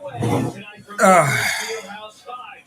Fieldhouse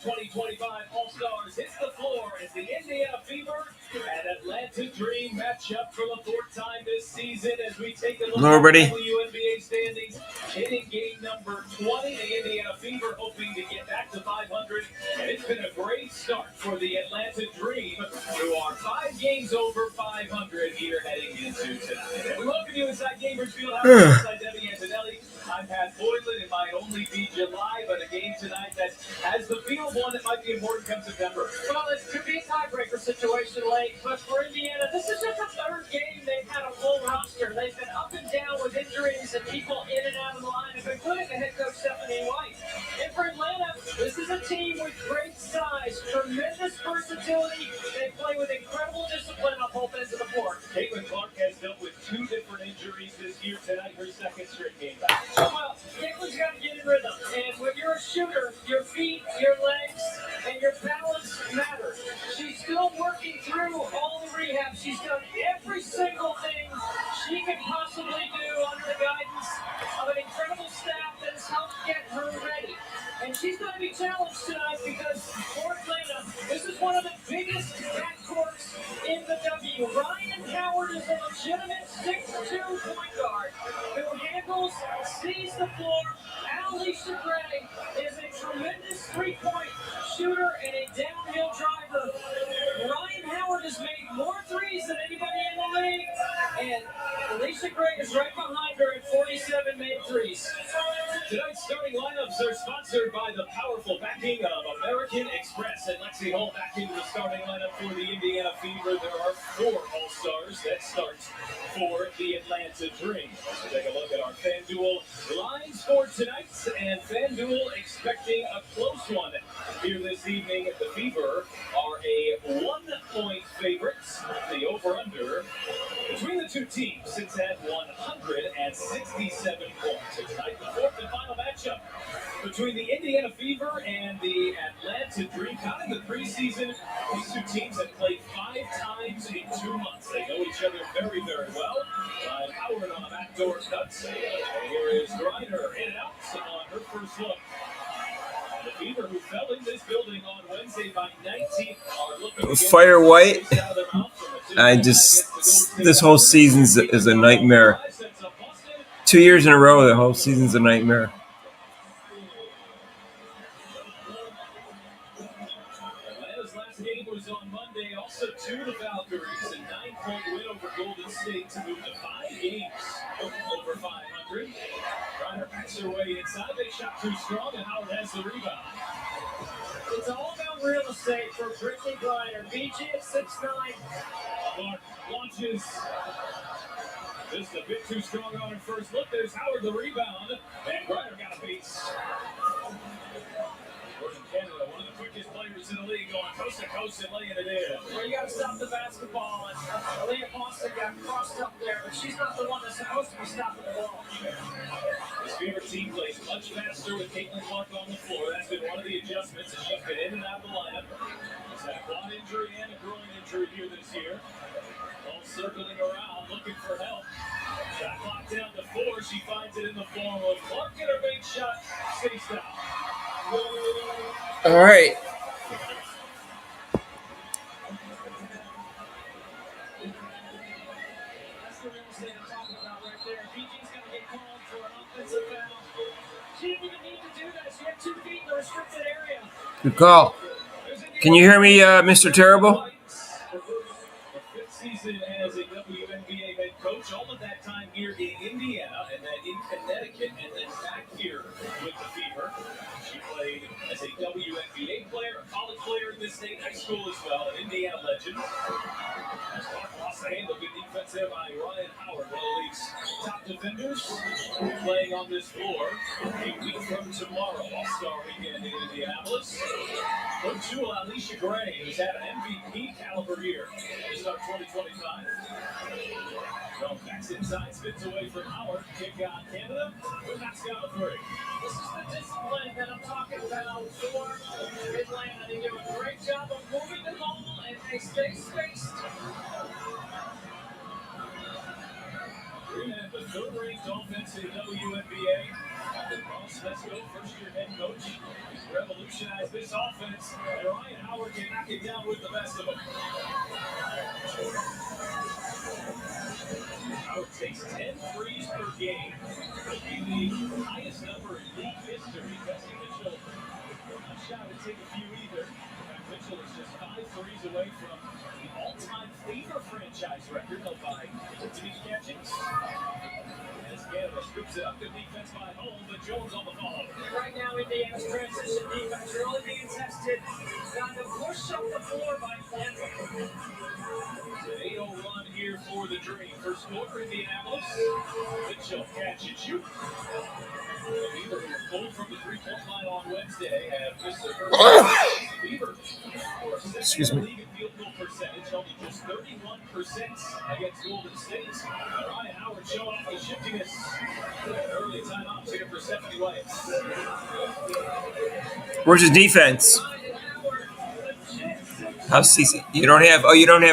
2025 All-Stars hits the floor as the Indiana Fever and Atlanta Dream match up for the fourth time this season as we take a look at the WNBA standings. Hitting game number 20, the Indiana Fever hoping to get back to 500, and it's been a great start for the Atlanta Dream, who are 5 games over 500 here heading into tonight. And we welcome you inside Gainbridge Fieldhouse alongside Debbie Antonelli. I'm Pat Boylan. It might only be July, but a game tonight that has the feel of one that might be important come September. Well, it could be a tiebreaker situation late, but for Indiana, this is just the third game they've had a full roster. They've been up and down with injuries and people in and out of the lineup, including the head coach Stephanie White. And for Atlanta, this is a team with great size, tremendous versatility. They play with incredible discipline on both ends of the floor. Caitlin Clark has dealt with 2 different injuries this year. Tonight, her second straight game back. Well, Caitlin's got to get in rhythm. And when you're a shooter, your feet, your legs, and your balance matter. She's still working through all the rehab. She's done every single thing she can possibly do under the guidance of an incredible staff that has helped get her ready. And she's going to be challenged tonight because for Atlanta, this is one of the biggest backcourts in the W. Ryan Howard is a legitimate 6'2" point guard who handles, sees the floor. Alicia Gray is a tremendous three-point shooter and a downhill driver. Ryan Howard has made more threes than anybody in the league, and Alicia Gray is right behind her at 47 made threes. Tonight's starting lineups are sponsored by the powerful backing of American Express. And Lexi Hull back into the starting lineup for the Indiana Fever. There are 4 All-Stars that start for the Atlanta Dream. Let's take a look at our FanDuel lines for tonight. And FanDuel expecting a close one here this evening. The Fever are a 1-point favorites. The over-under between the two teams sits at 167 points. And tonight, the fourth and final matchup between the Indiana Fever and the Atlanta Dream. Counting the preseason, these two teams have played 5 times in 2 months. They know each other very, very well. Ryan Howard on a backdoor cut. And here is Griner in and out on her first look. The Fever, who fell in this building on Wednesday by 19, are looking Fire White. This whole season is a nightmare. 2 years in a row, the whole season's a nightmare. Atlanta's last game was on Monday, also to the Valkyries, a 9-point win over Golden State to move to 5 games over 500. Griner backs her way inside. They shot too strong, and Howard has the rebound. It's all about real estate for Brittany Griner. BG at 6'9". Clark launches. Just a bit too strong on her first look. There's Howard the rebound, and Griner got a piece. Jordan Canada, one of the quickest players in the league, going coast to coast and laying it in. Well, you got to stop the basketball, and Aaliyah Boston got crossed up there, but she's not the one that's supposed to be stopping the ball. This Fever team plays much faster with Caitlin Clark on the floor. That's been one of the adjustments, and she's been in and out of the lineup. She's had a quad injury and a groin injury here this year. All circling around, looking for help. Shot clock down to 4. She finds it in the form of Clark, and her big shot stays down. All right. That's the real estate I'm talking about right there. BG's going to get called for an offensive foul. She didn't even need to do that. She had 2 feet in the restricted area. Good call. Can you hear me, Mr. Terrible? The 5th season as a WNBA head coach, all of that time here in Indiana, and then in Connecticut, and then back here with the Fever. She played as a WNBA player, a college player in this state, high school as well, an Indiana legend. Clark lost the handle, good defense there by Ryan Howard, one of the league's top defenders, playing on this floor a week from tomorrow, All-Star Weekend in Indianapolis. Look to Alicia Gray, who's had an MVP caliber year to start 2025. So backs inside, spins away from Howard. Kick on Canada. Knocks down a 3. This is the discipline that I'm talking about for Atlanta. They do a great job of moving the ball, and they stay spaced. The third-ranked offense in WNBA. Ross Vesco, first-year head coach, revolutionized this offense, and Ryan Howard can knock it down with the best of them. Howard takes 10 threes per game. The highest number in league history. Bessie Mitchell not shy to take a few either. Mitchell is just 5 threes away from the all-time Fever franchise record held by Denise Catchings. As Canada scoops it up, good defense by Home, but Jones on the follow. Right now, Indiana's transition defense really being tested. Got to push up the floor by Atlanta. It's an 8-0 run here for the Dream. First quarter, Indianapolis. Mitchell catch and shoot. Fever, who were pulled from the three-point line on Wednesday, have missed their first Fever. Excuse me. League in field goal percentage, only just 31% against Golden State. Ryan Howard showing off the shiftiness. Early timeout here for Stephanie White. Where's his defense? How's CC? You don't have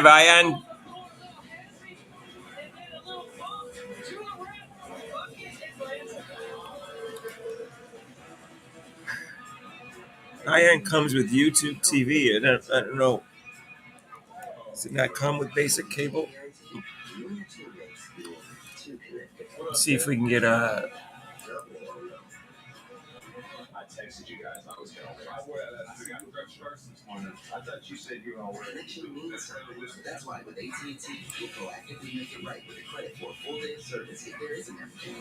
Ion? Ion comes with YouTube TV. I don't know. Does it not come with basic cable? Let's see if we can get a. I texted you guys. I was going to. I got fresh starts this morning. I thought you said you were all ready. That's why with AT&T, you'll proactively make it right with a credit for a full day of service if there is an emergency.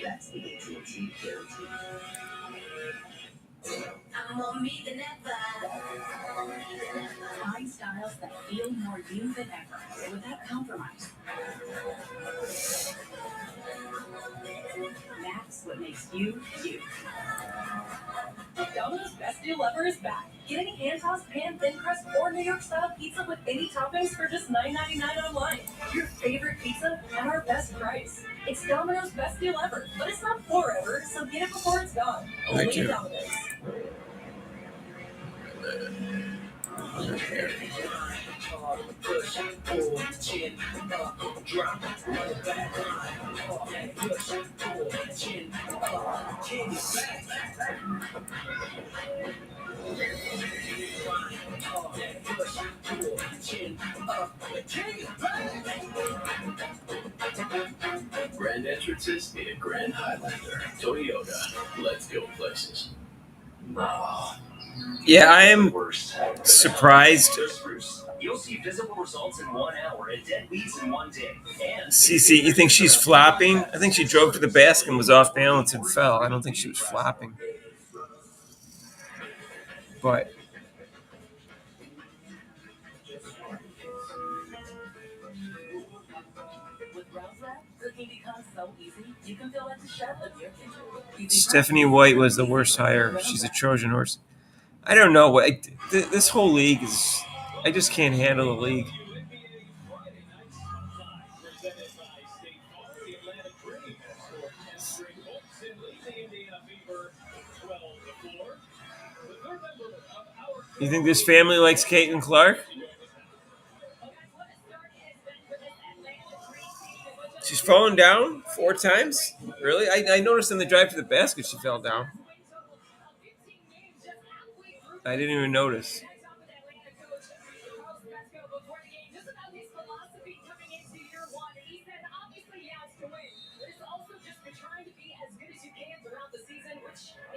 That's the AT&T guarantee. I'm gonna meet the never. Find styles that feel more you than ever without compromise. That's what makes you, you. Domino's Best Deal Ever is back. Get any hand-tossed, pan, thin crust, or New York-style pizza with any toppings for just $9.99 online. Your favorite pizza at our best price. It's Domino's Best Deal Ever, but it's not forever, so get it before it's gone. Only Thank you. Domino's. Grand entrances in a Grand Highlander. Toyota. Let's go places. Yeah, I am surprised. You'll see visible results in 1 hour and dead weeds in 1 day. And CC, you think she's flopping? I think she drove to the basket and was off balance and fell. I don't think she was flopping. But With Rouse Lab, cooking becomes so easy, you can feel like the chef of your kitchen. Stephanie White was the worst hire. She's a Trojan horse. I don't know. This whole league is. I just can't handle the league. You think this family likes Caitlin Clark? She's fallen down 4 times? Really? I noticed in the drive to the basket she fell down. I didn't even notice.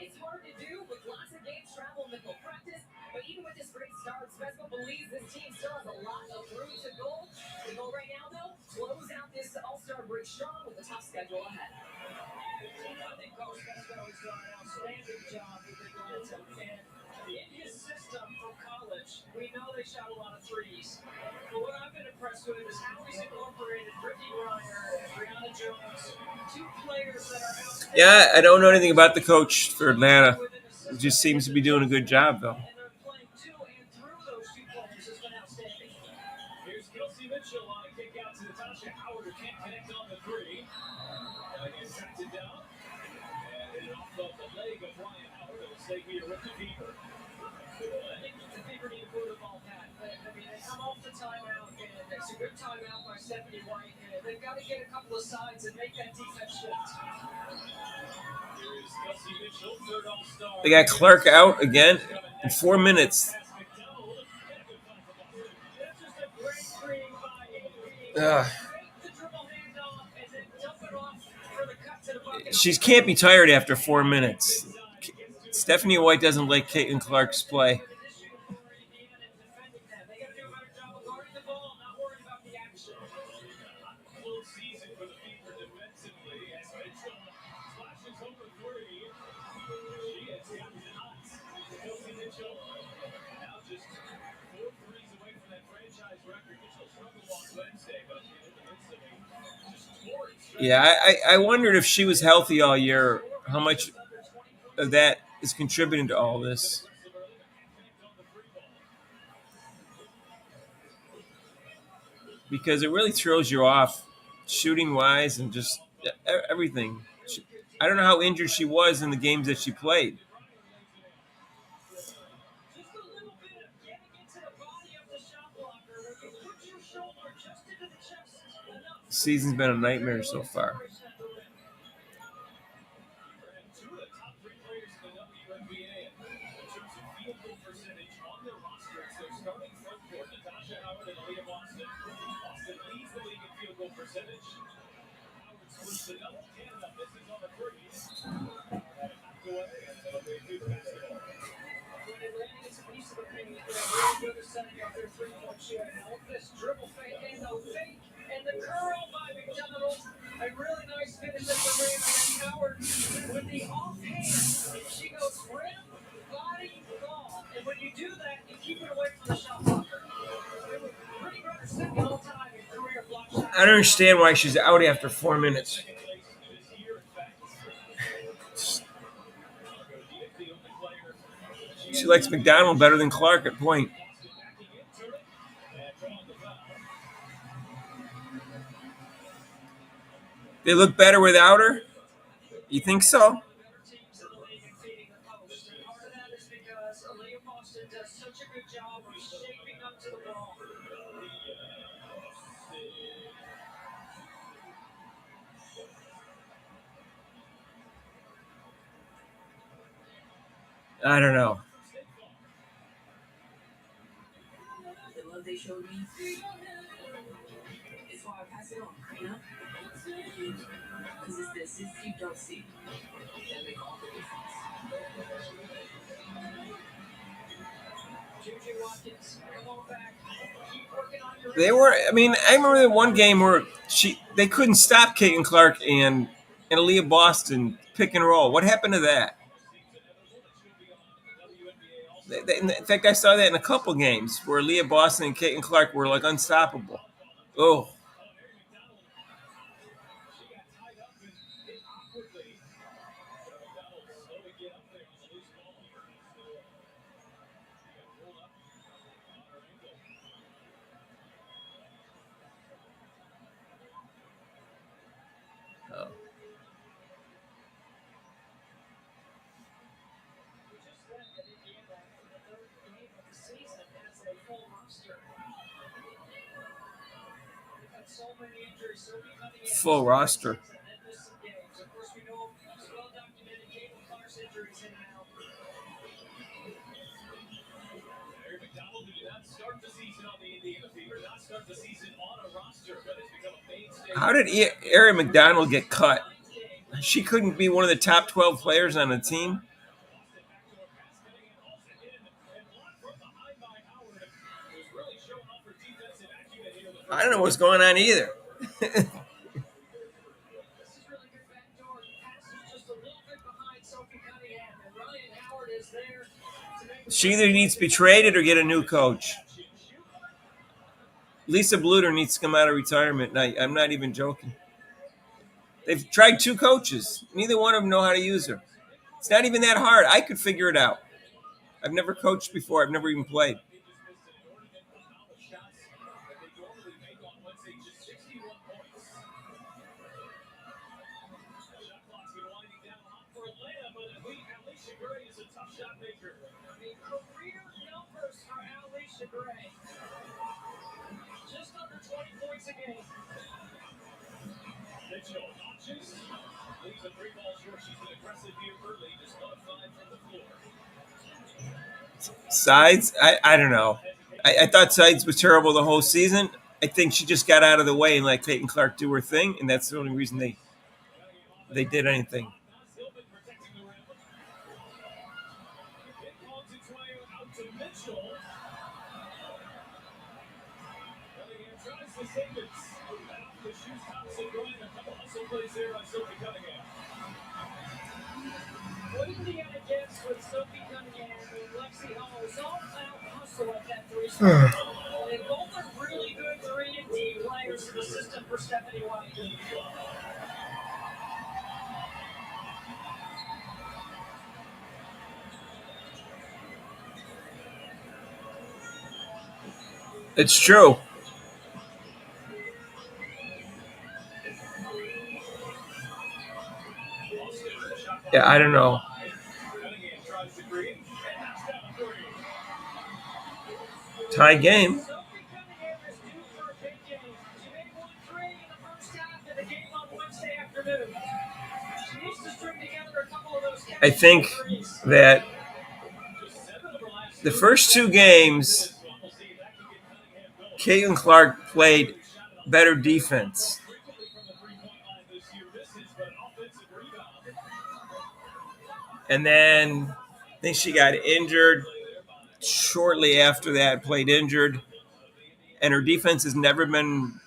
It's hard to do with lots of games, travel, mental practice. But even with this great start, Vesco believes this team still has a lot of room to go. The goal right now, though, close out this All-Star break strong with a tough schedule ahead. I think Coach Vesco has done an outstanding job with Atlanta. And in his system from college, we know they shot a lot of threes. But what I've been impressed with is how he's incorporated Brittany Griner and Brianna Jones, 2 players that are outstanding. Yeah, I don't know anything about the coach for Atlanta. He just seems to be doing a good job, though. And they're playing to and through those 2 players has been outstanding. here's Kelsey Mitchell on a kick out to Natasha Howard, who can't connect on the 3. Gets tracked it down. And off of the leg of Ryan Howard, it'll stay here with the Fever. I think the Fever need to put the ball back. I mean, they come off the timeout, and it's a good timeout by Stephanie White. And they've got to get a couple of sides and make that defense shift. Here is They got Clark out again in 4 minutes. She can't be tired after 4 minutes. Stephanie White doesn't like Caitlin Clark's play. Yeah, I wondered if she was healthy all year, how much of that is contributing to all this. Because it really throws you off shooting-wise and just everything. I don't know how injured she was in the games that she played. The season's been a nightmare so far. And the curl by McDonald. A really nice finish at the rim. And Howard with the offhand. She goes rim, body, ball. And when you do that, you keep it away from the shot blocker. Pretty runner second all time in career block shots. I don't understand why she's out after 4 minutes. She likes McDonald better than Clark at point. They look better without her? You think so? I don't know. The love they showed me is why I pass it on, you know? Because it's the assists you don't see that make all the difference. They were. I mean, I remember the one game where they couldn't stop Caitlin Clark and Aaliyah Boston pick and roll. What happened to that? In fact, I saw that in a couple games where Aaliyah Boston and Caitlin Clark were like unstoppable. Oh. Full roster. How did Erin McDonald get cut? She couldn't be one of the top 12 players on the team. I don't know what's going on either. She either needs to be traded or get a new coach. Lisa Bluter needs to come out of retirement. I'm not even joking. They've tried 2 coaches. Neither one of them know how to use her. It's not even that hard. I could figure it out. I've never coached before. I've never even played. Leaves a 3-ball short. She's been aggressive here early, disqualified from the floor. Sides, I don't know. I thought Sides was terrible the whole season. I think she just got out of the way and let Caitlin Clark do her thing, and that's the only reason they did anything. Hillman protecting the rim. It calls its way out to Mitchell. Cunningham tries to save it. Off the shoes, Thompson going a couple hustle plays there on Sophie Cunningham. What Indiana gets with Sophie Cunningham and Lexi Hall is all out hustle at that three spot. They both are really good 3 and D players in the system for Stephanie White. It's true. Yeah, I don't know. Cunningham tries to green and knocks down a 3. Tie game. Sophie Cunningham is due for a big game. She made 1 3 in the first half of the game on Wednesday afternoon. She needs to string together a couple of those I think threes. that Just 7 of her last the first 2 games, We'll see if that can get Cunningham going. Caitlin Clark played better defense. Frequently from the 3-point line this year, misses, but offensive rebound. And then I think she got injured shortly after that, played injured. And her defense has never been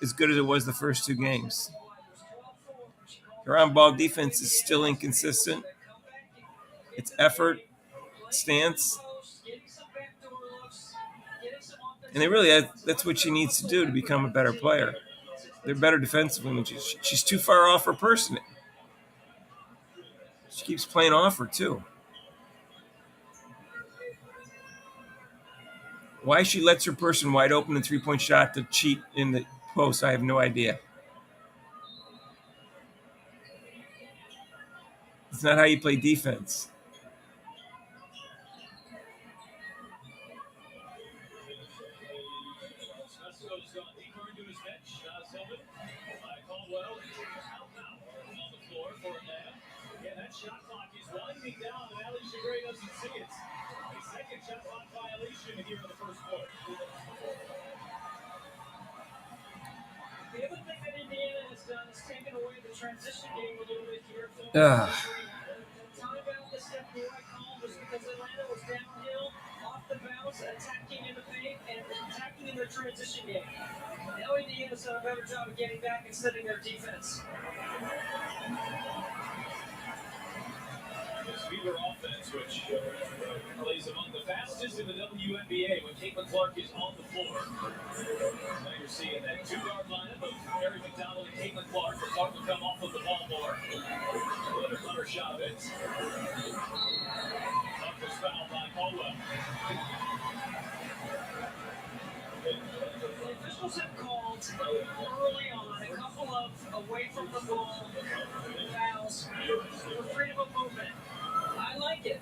as good as it was the first 2 games. Her on-ball defense is still inconsistent. It's effort, stance. And they really, that's what she needs to do to become a better player. They're better defensively than she's too far off her person. She keeps playing off her, too. Why she lets her person wide open in 3-point shot to cheat in the post, I have no idea. It's not how you play defense. Goes deeper into his bench. Hillman by Caldwell. Out now on the floor for Atlanta. Yeah, that shot clock is winding down, and Alicia Gray doesn't see it. A second shot clock violation here in the first quarter. The other thing that Indiana has done is taken away the transition game a little bit here. Ah. Timeout that Stephanie White called was because Atlanta was downhill, off the bounce, attacking in the paint, and attacking in their transition game. Now Indiana's done a better job of getting back and setting their defense. This Fever offense, which plays among the fastest in the WNBA when Caitlin Clark is on the floor. Now you're seeing that 2-guard lineup of Mary McDonald and Caitlin Clark. Clark will come off of the ball more. Hunter Chavez. Clark was fouled by Caldwell. The officials have called early on a couple of away from the ball fouls for freedom of movement. I like it.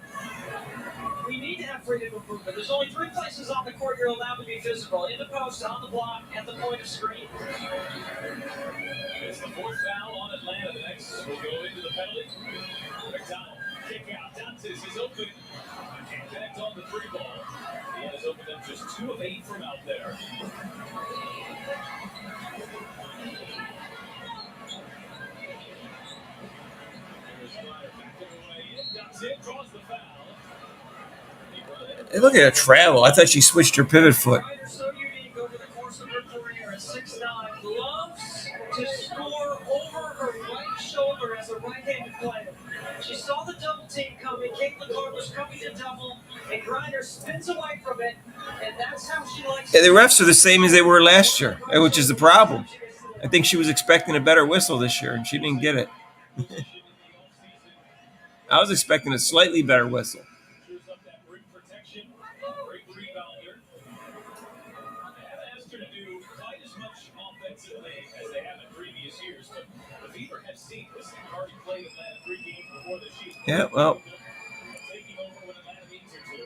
We need to have freedom of movement. There's only 3 places on the court you're allowed to be physical: in the post, on the block, at the point of screen. It's the 4th foul on Atlanta. The next will go into the penalty. McDonald, kick out. Dantes is open. Can't connect on the 3-ball. He has opened up just 2 of 8 from out there. Here's Ryder backing away in. Ducks in, draws the foul. Hey, look at her travel. I thought she switched her pivot foot. Ryder so unique over the course of her career at 6'9", loves to score over her right shoulder as a right-handed player. She saw the double team coming. Caitlin Clark was coming to double, and Griner spins away from it, and that's how she likes. Yeah, the refs are the same as they were last year, which is the problem. I think she was expecting a better whistle this year, and she didn't get it. I was expecting a slightly better whistle. Cheers up that rim protection. Great rebounder. They haven't asked her to do quite as much offensively as they have in previous years, but the Fever have seen this. They've already played Atlanta 3 games before this season. Yeah, well, Taking over when Atlanta needs her to.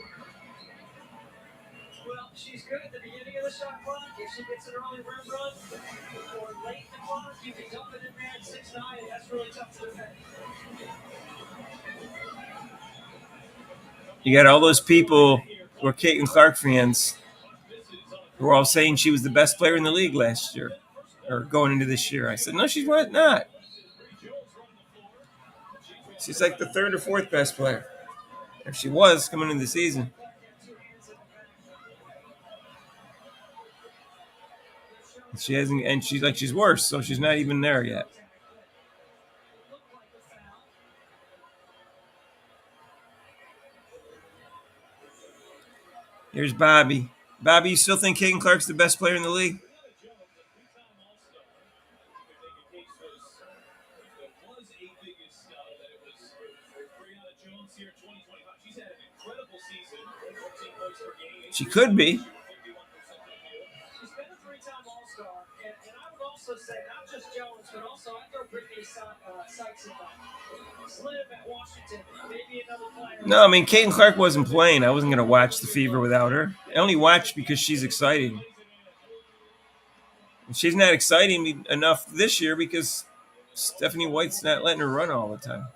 Well, she's good at the beginning of the shot clock. If she gets an early rim run or late in the clock, you can dump it in there at 6'9", and that's really tough to defend. You got all those people who are Caitlin Clark fans who were all saying she was the best player in the league last year or going into this year. I said, no, she's not. She's like the third or fourth best player. If she was coming into the season. She hasn't, and she's worse, so she's not even there yet. Here's Bobby. Bobby, you still think Caitlin Clark's the best player in the league? She could be. She's been a three-time All-Star, and I would also say not just Jones, but also I throw Brittany Sykes in that. Slim at Washington, maybe another player. No, I mean, Caitlin Clark wasn't playing. I wasn't going to watch the Fever without her. I only watched because she's exciting. And she's not exciting enough this year because Stephanie White's not letting her run all the time.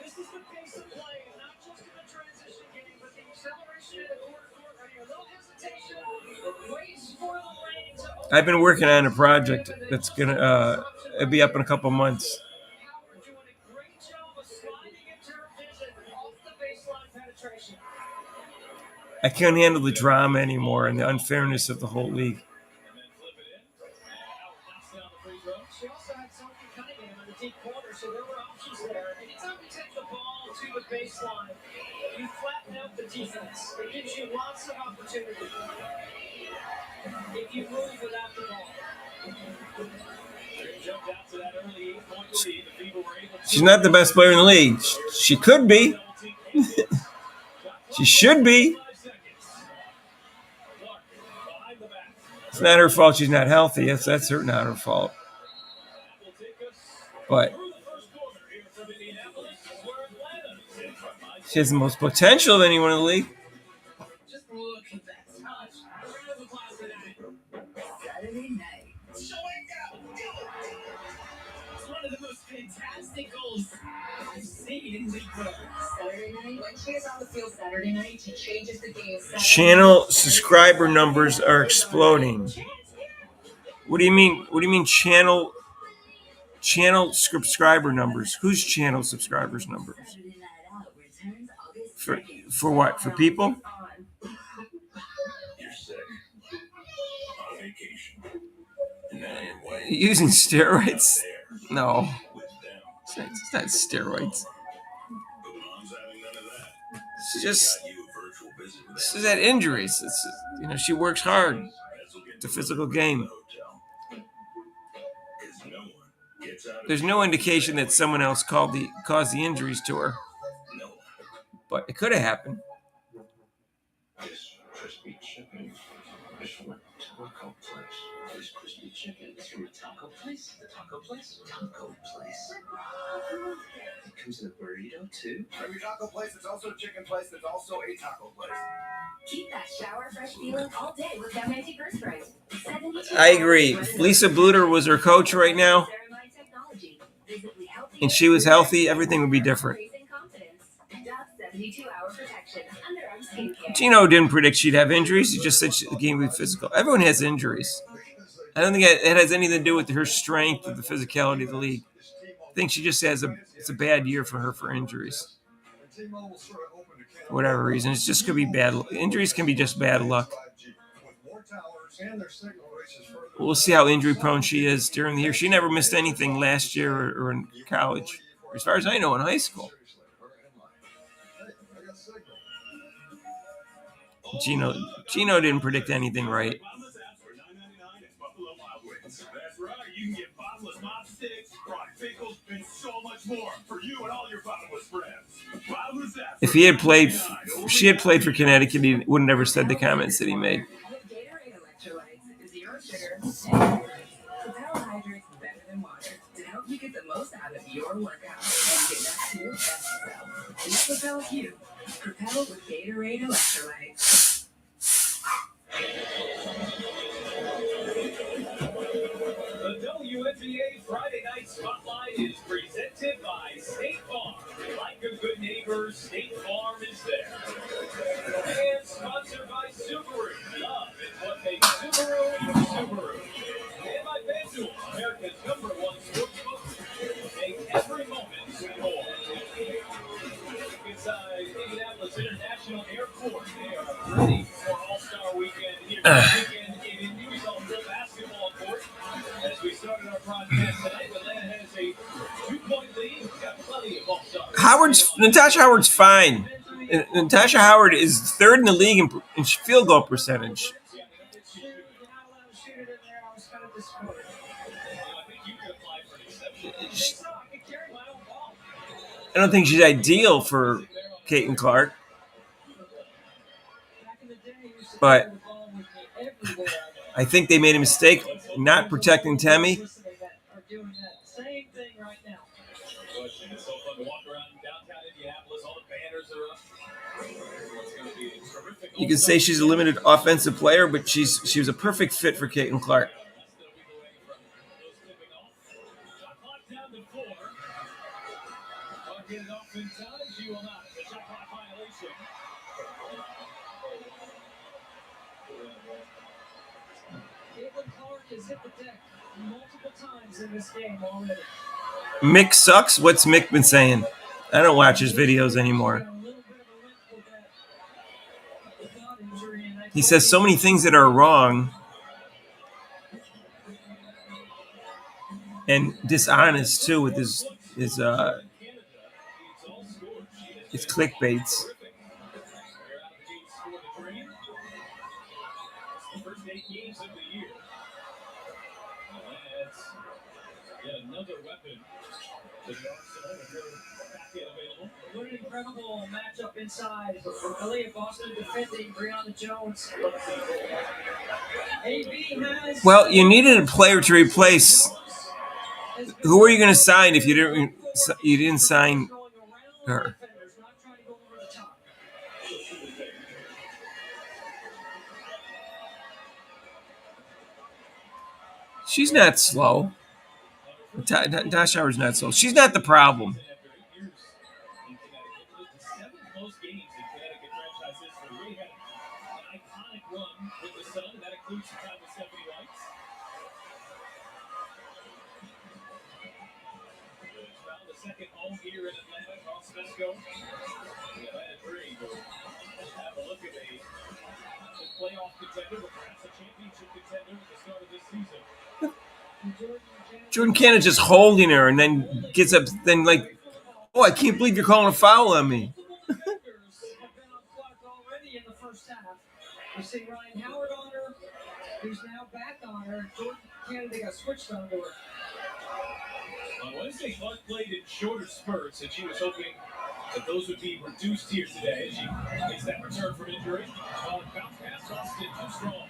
This is the pace of play, not just in the transition game, but the acceleration in the quarter court right here. No hesitation, waits for the lane to open. I've been working on a project that's going to be up in a couple months. Howard doing a great job of sliding into her vision off the baseline penetration. I can't handle the drama anymore and the unfairness of the whole league. She also had Sophie Cunningham in the deep corner, so there were options there. Anytime you take the ball to the baseline, you flatten out the defense. It gives you lots of opportunity if you move without the ball. She's not the best player in the league. She could be. She should be. It's not her fault she's not healthy. That's not her fault. But she has the most potential of anyone in the league. Just look at that touch. Saturday night. It's one of the most fantastic goals I've seen in league play. Saturday night. When she is on the field Saturday night, she changes the game. Channel subscriber numbers are exploding. What do you mean? What do you mean channel subscriber numbers? Whose channel subscribers numbers? For what? For people? You're sick. On vacation. Using steroids? No. It's not steroids. She's had injuries. She works hard. It's a physical game. There's no indication that someone else caused the injuries to her. But it could have happened. This crispy chicken is from a taco place. This crispy chicken is from a taco place? The taco place? Taco place. It comes in a burrito too? Every taco place is also a chicken place that's also a taco place. Keep that shower fresh feeling all day with Diamante First Price. 72 I agree. If Lisa Bluter was her coach right now, and she was healthy, everything would be different. Gino didn't predict she'd have injuries. He just said the game would be physical. Everyone has injuries. I don't think it has anything to do with her strength or the physicality of the league. I think she just has it's a bad year for her for injuries. For whatever reason. It's just could be bad. Injuries can be just bad luck. We'll see how injury prone she is during the year. She never missed anything last year or in college. As far as I know, in high school. Gino didn't predict anything right. That's right. You can get bottomless mop sticks, fried pickles, and so much more for you and all your bottomless friends. Bottomless If he had played she had played for Connecticut, he would have never said the comments that he made. With Gatorade electrolytes, zero sugar, Propel hydrates better than water to help you get the most out of your workout and get back to your best self. It's Propel Q. Propel with Gatorade electrolytes. The WNBA Friday Night Spotlight is presented by State Farm. Like a good neighbor, State Farm is there. And sponsored by Subaru. Love is what makes Subaru Subaru. And by FanDuel, America's #1 sportsbook. Make every moment more. Inside Indianapolis International Airport, they are ready for All-Star Weekend here this weekend in Indy. We saw full basketball court as we started our broadcast tonight. Atlanta has a 2-point lead. We've got plenty of All-Stars. Natasha Howard's fine. Natasha Howard is 3rd in the league in field goal percentage. You're not allowed to shoot it in there. I was kind of disappointed. I think you could apply for an exception. So I could carry my own ball. I don't think she's ideal for Caitlin Clark. Back in the day, you used to But- carry the ball with me everywhere. I think they made a mistake not protecting Temi. Listening that are doing that same thing right now. Question. It's so fun to walk around downtown Indianapolis. All the banners are up. It's going to be a terrific You can say she's a limited offensive player, but she was a perfect fit for Caitlin Clark. Less than a week away from those tipping off. Shot clock down to 4. Don't get it off in time. She will not. The shot clock violation. Caitlin Clark has hit the deck multiple times in this game already. Mick sucks. What's Mick been saying? I don't watch his videos anymore. Got a little bit of a limp with that thumb injury, and I He says so many things that are wrong and dishonest too with his clickbaits. The first 8 games of the year. That's yet another weapon to the arsenal and her back end available. What an incredible matchup inside for Aaliyah Boston defending Brianna Jones. AB has. Well, you needed a player to replace. Who are you going to sign if you didn't sign her? She's not slow. Natasha Howard's not slow. She's not the problem. After 8 years in Connecticut, close to 7 close games in Connecticut franchise history. We had an iconic run with the Sun, and that includes the time with Stephanie White. It's found the second home here in Atlanta. Carl Smesco, the Atlanta Dream, will have a look at a playoff contender, but perhaps a championship contender at the start of this season. Jordan Cannon just holding her and then gets up, then like, oh, I can't believe you're calling a foul on me. Multiple defenders have been on Clark already in the first half. We see Ryan Howard on her, who's now back on her. Jordan Kennedy got switched onto her. On Wednesday, Clark played in shorter spurts, and she was hoping that those would be reduced here today. She makes that return from injury. Bounce pass, Austin, too strong.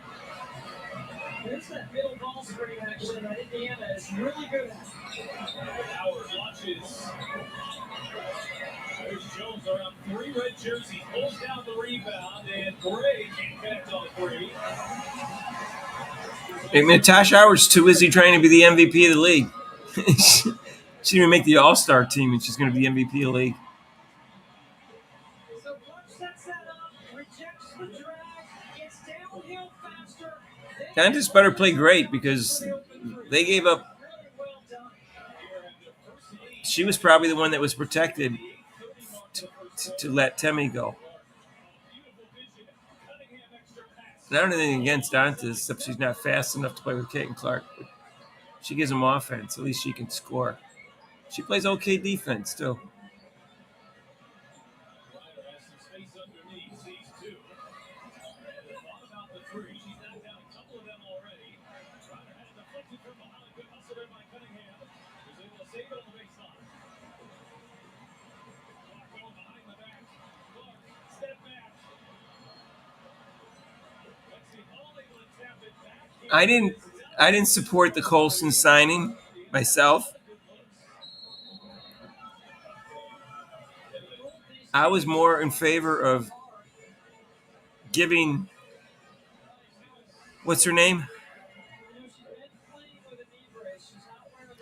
There's that middle ball screen action that Indiana is really good at. Howard launches. There's Jones around 3 red jerseys, pulls down the rebound, and Bray can't connect on the 3. Natasha Howard's too busy trying to be the MVP of the league. She didn't even make the All-Star team, and she's going to be MVP of the league. So Clark sets that up, rejects the drag, gets downhill faster. Qantas better play great because they gave up. Really well done. She was probably the one that was protected to let Temi go. Not anything against Dantas, except she's not fast enough to play with Caitlin Clark. But she gives him offense. At least she can score. She plays okay defense, too. Ryder has some space underneath, sees 2. And thought about the 3. She's knocked down a couple of them already. Ryder has deflected from behind. Good hustle there by Cunningham. Who's able to save it on the baseline. Clark going behind the back. Clark, step back. I didn't support the Colson signing myself. I was more in favor of giving what's her name,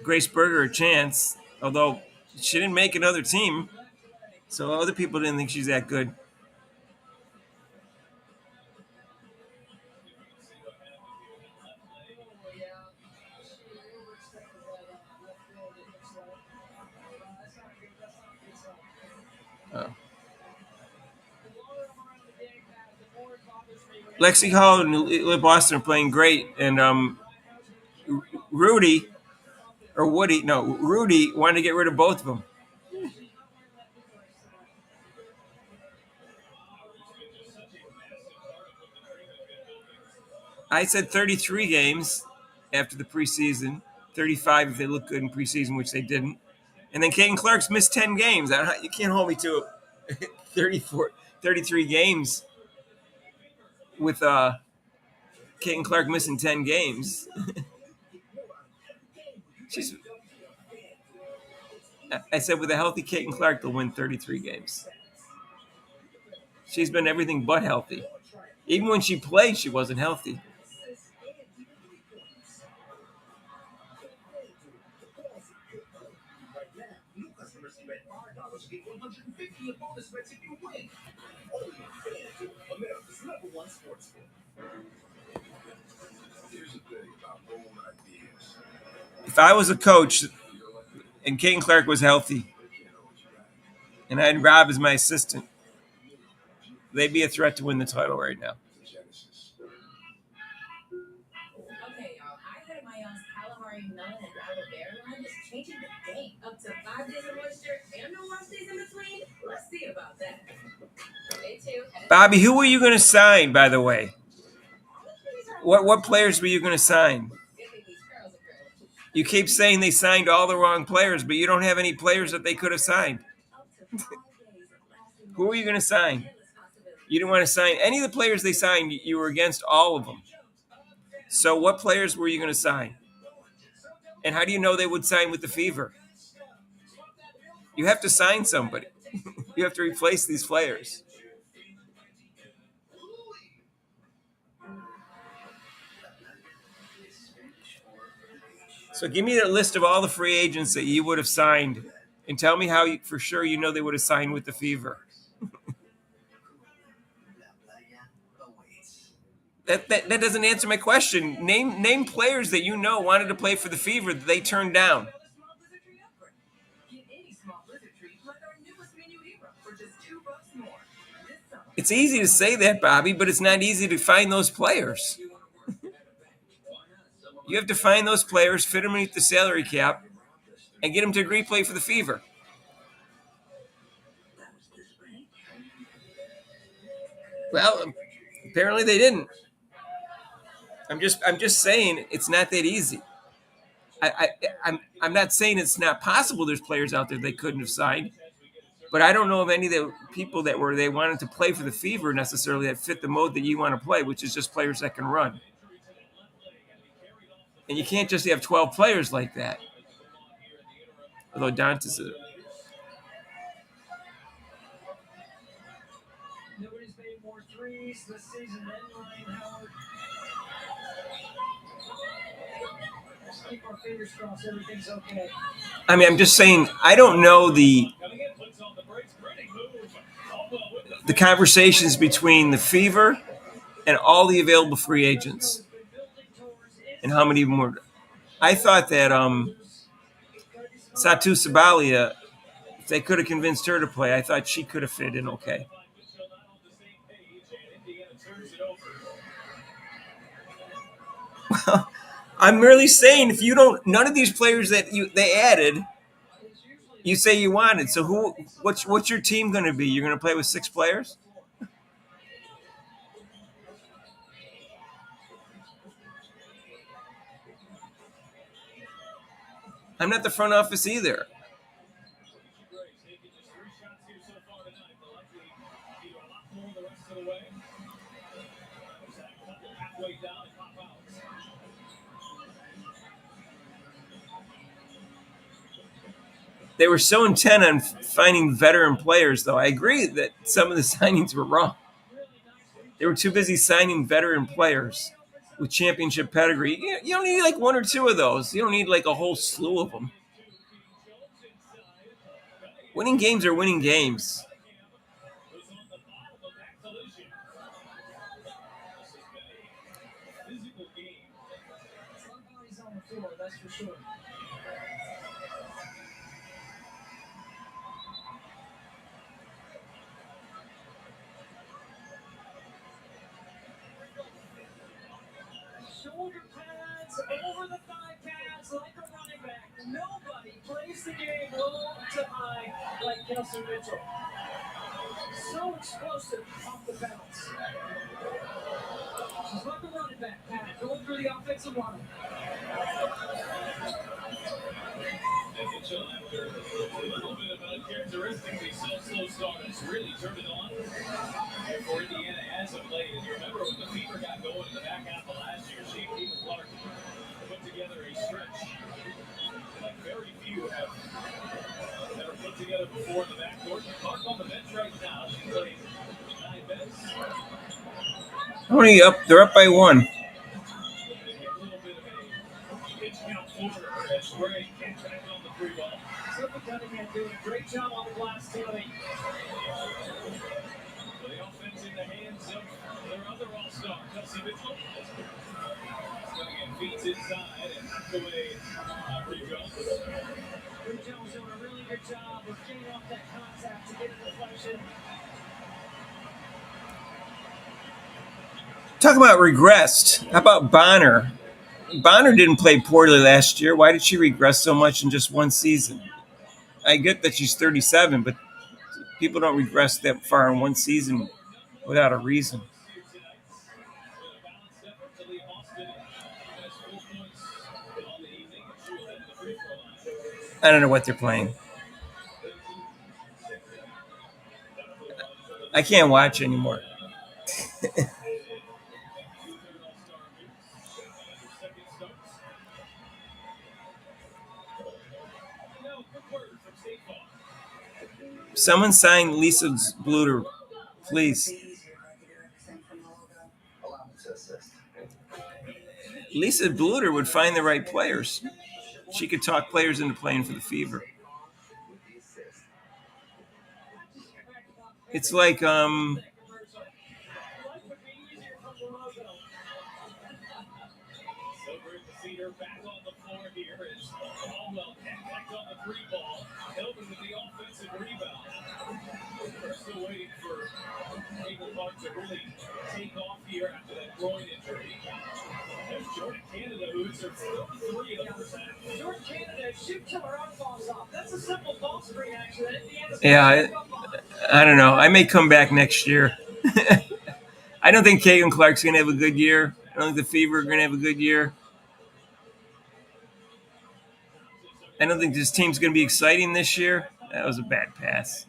Grace Berger, a chance. Although she didn't make another team, so other people didn't think she's that good. Oh. Lexi Hall and Liv Boston are playing great, and Rudy or Woody, no, Rudy wanted to get rid of both of them. I said 33 games after the preseason, 35 if they look good in preseason, which they didn't. And then Caden Clark's missed 10 games. You can't hold me to 33 games with Caden Clark missing 10 games. I said with a healthy Caden Clark, they'll win 33 games. She's been everything but healthy. Even when she played, she wasn't healthy. If I was a coach and Caden Clark was healthy and I had Rob as my assistant, they'd be a threat to win the title right now. Okay, y'all. I heard Mayon's calamari melon and aloe berry line is changing the game. Up to 5 days of moisture and no wash days in between. Let's see about that. Day 2. Bobby, who were you going to sign, by the way? What players were you going to sign? You keep saying they signed all the wrong players, but you don't have any players that they could have signed. Who are you going to sign? You didn't want to sign any of the players they signed. You were against all of them. So what players were you going to sign? And how do you know they would sign with the Fever? You have to sign somebody. You have to replace these players. So give me a list of all the free agents that you would have signed and tell me how for sure you know they would have signed with the Fever. That doesn't answer my question. Name players that you know wanted to play for the Fever that they turned down. It's easy to say that, Bobby, but it's not easy to find those players. You have to find those players, fit them underneath the salary cap, and get them to agree to play for the Fever. Well, apparently they didn't. I'm just saying it's not that easy. I'm not saying it's not possible. There's players out there they couldn't have signed, but I don't know of any of the people that they wanted to play for the Fever necessarily that fit the mode that you want to play, which is just players that can run. And you can't just have 12 players like that. Although Dantas is. Nobody's made more threes this season than Ryan Howard. Let's keep our fingers crossed everything's okay. I mean, I'm just saying, I don't know the conversations between the Fever and all the available free agents. And how many more? I thought that Satu Sabalia, if they could have convinced her to play, I thought she could have fit in okay. Well, I'm merely saying if you don't, none of these players that they added, you say you wanted. So what's your team going to be? You're going to play with 6 players? I'm not the front office either. They were so intent on finding veteran players, though. I agree that some of the signings were wrong. They were too busy signing veteran players with championship pedigree. You don't need like one or two of those. You don't need like a whole slew of them. Winning games are winning games. Somebody's on the floor, that's for sure. Shoulder pads, over the thigh pads, like a running back. Nobody plays the game low to high like Kelsey Mitchell. So explosive off the bounce. She's like a running back, Pat, going through the offensive line. And Mitchell, after a little bit of uncharacteristically slow start, has really turned it on for Indiana as of late. And you remember when the Fever got going in the back half of last year, she and Caitlin Clark put together a stretch like very few have ever put together before in the backcourt. Clark on the bench right now. She played 9 minutes. How many up? They're up by 1. A little bit of a pitch count for her as Gray came back on the 3 ball. Sophie Cunningham doing a great job on the glass tonight. The offense in the hands of their other all-star, Kelsey Mitchell. Cunningham feeds inside and knocked away Bree Jones. Bree Jones doing a really good job of getting off that contact to get a deflection. Talk about regressed. How about Bonner? Bonner didn't play poorly last year. Why did she regress so much in just one season? I get that she's 37, but people don't regress that far in one season without a reason. I don't know what they're playing. I can't watch anymore. Someone sign Lisa Bluter, please. Lisa Bluter would find the right players. She could talk players into playing for the Fever. It's like back on the floor here as Caldwell back on the 3 ball, helping with the offensive rebound. We're still waiting for Caitlin Clark to really take off here after that groin injury. There's Jordan Canada, who's her 3 in the first half. Jordan Canada, shoot till her arm falls off. That's a simple ball screen action. Yeah, I don't know. I may come back next year. I don't think Caitlin Clark's going to have a good year. I don't think the Fever are going to have a good year. I don't think this team's going to be exciting this year. That was a bad pass.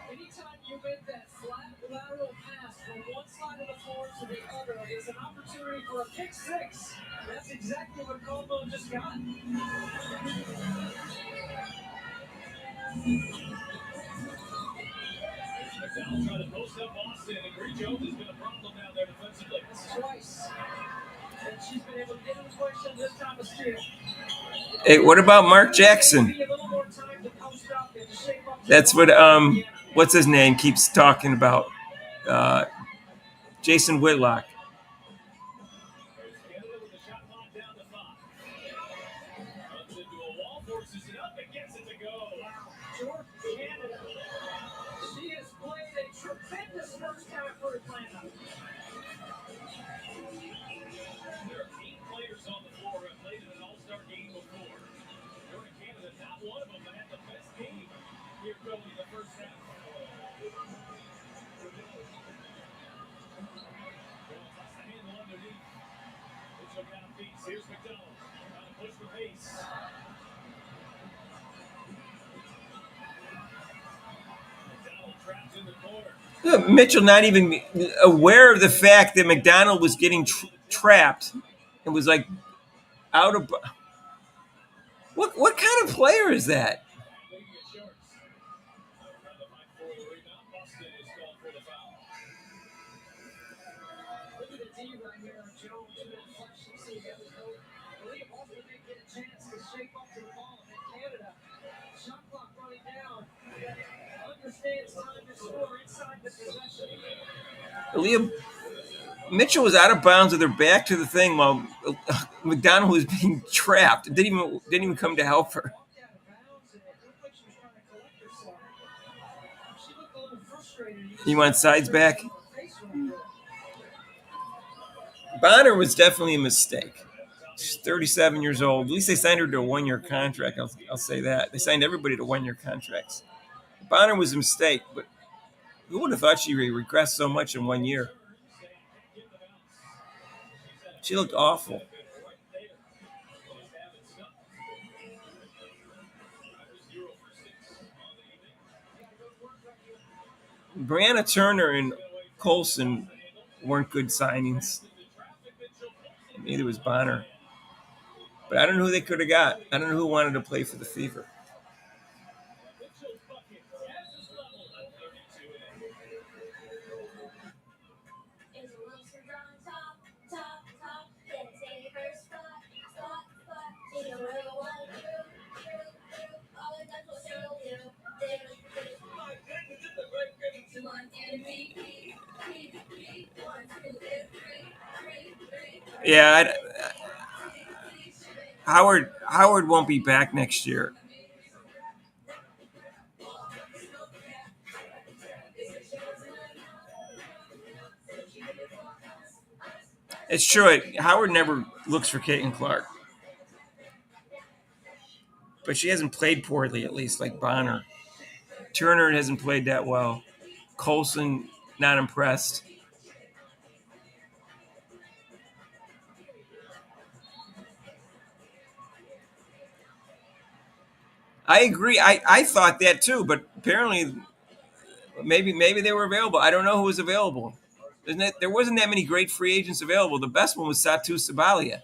Anytime you make that flat lateral pass from one side of the floor to the other is an opportunity for a pick 6. That's exactly what Caldwell just got. McDonald trying to post up Boston, and Bree Jones has been a problem down there defensively. Twice. And she's been able to get in the question this time of steal. Hey, what about Mark Jackson? That's what what's his name keeps talking about. Jason Whitlock. She has played a tremendous first half for Atlanta. There are 8 players on the floor who have played in an all-star game before. Jordan Canada, not one of them, but had the best game here early in the first half. Here's McDonald trying to push the pace. McDonald trapped in the corner. Mitchell not even aware of the fact that McDonald was getting trapped and was like out of. What kind of player is that? Look at the D right here on Jones with that flash you see the other coat. William also didn't get a chance to shape up to the ball. And Canada, shot clock running down. Understands time to score inside the possession. Aaliyah Mitchell was out of bounds with her back to the thing while McDonald was being trapped. Didn't even come to help her. Walked out of bounds and it looked like she was trying to collect herself. She looked a little frustrated. You want sides back? Face right there. Bonner was definitely a mistake. She's 37 years old. At least they signed her to a one-year contract. I'll say that. They signed everybody to one-year contracts. Bonner was a mistake, but who would have thought she regressed so much in 1 year? She looked awful. Brianna Turner and Colson weren't good signings. Neither was Bonner. But I don't know who they could have got. I don't know who wanted to play for the Fever. Yeah, Howard won't be back next year. It's true. Howard never looks for Caitlin Clark. But she hasn't played poorly, at least, like Bonner. Turner hasn't played that well. Colson, not impressed. I agree. I thought that too, but apparently maybe they were available. I don't know who was available. There wasn't that many great free agents available. The best one was Satu Sabalia,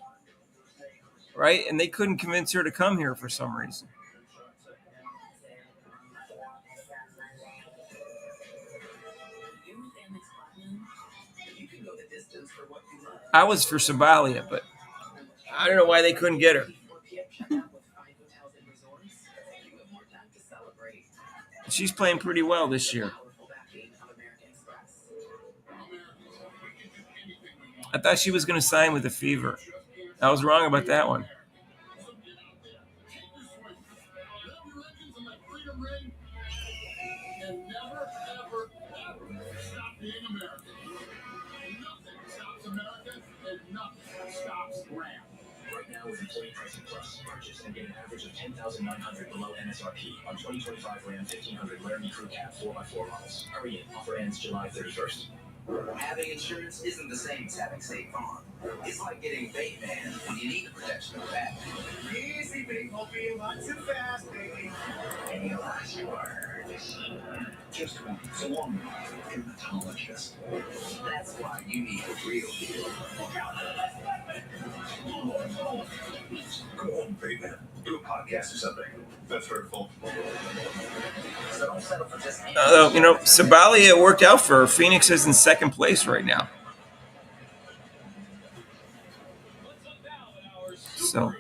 right? And they couldn't convince her to come here for some reason. I was for Sabalia, but I don't know why they couldn't get her. She's playing pretty well this year. I thought she was going to sign with the Fever. I was wrong about that one. Right now with Employee Pricing Plus, purchase and get an average of $10,900 below MSRP on 2025 Ram 1500 Laramie Crew Cab 4x4 models. Hurry in. Offer ends July 31st. Having insurance isn't the same as having State Farm. It's like getting Bateman when you need the protection of Batman. Easy, big Opie. Not too fast, baby. Any last words? Just one. So long, dermatologist. That's why you need the real deal. Go home, Bateman. Do a podcast or something. That's hurtful. So don't settle for just any. Sabalia worked out for her. Phoenix is in second place right now. So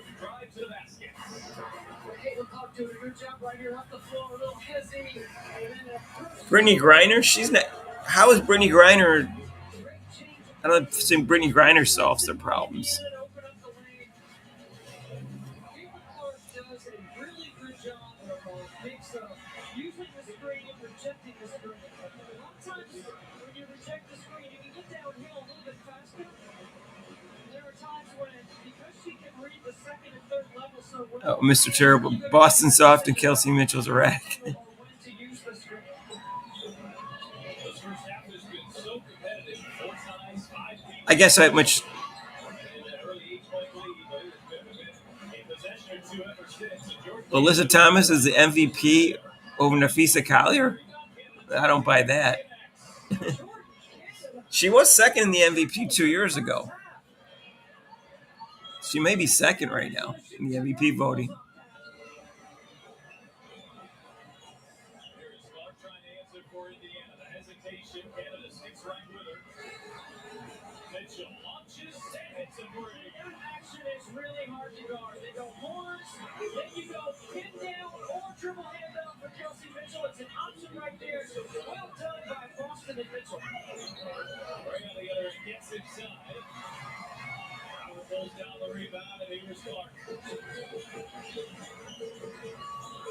Brittany Griner, she's not. How is Brittany Griner? I don't think Brittany Griner solves their problems. Oh, Mr. Terrible. Boston Soft and Kelsey Mitchell's erratic. I guess that much. Alyssa Thomas is the MVP over Nafisa Collier? I don't buy that. She was second in the MVP 2 years ago. She may be second right now in the MVP voting. launches and hits a break. Their action is really hard to guard. They go horns, then you go pin down or dribble handoff for Kelsey Mitchell. It's an option right there. So well done by Boston and Mitchell. Right on the other, gets inside. Pulls down the rebound, and here's Clark.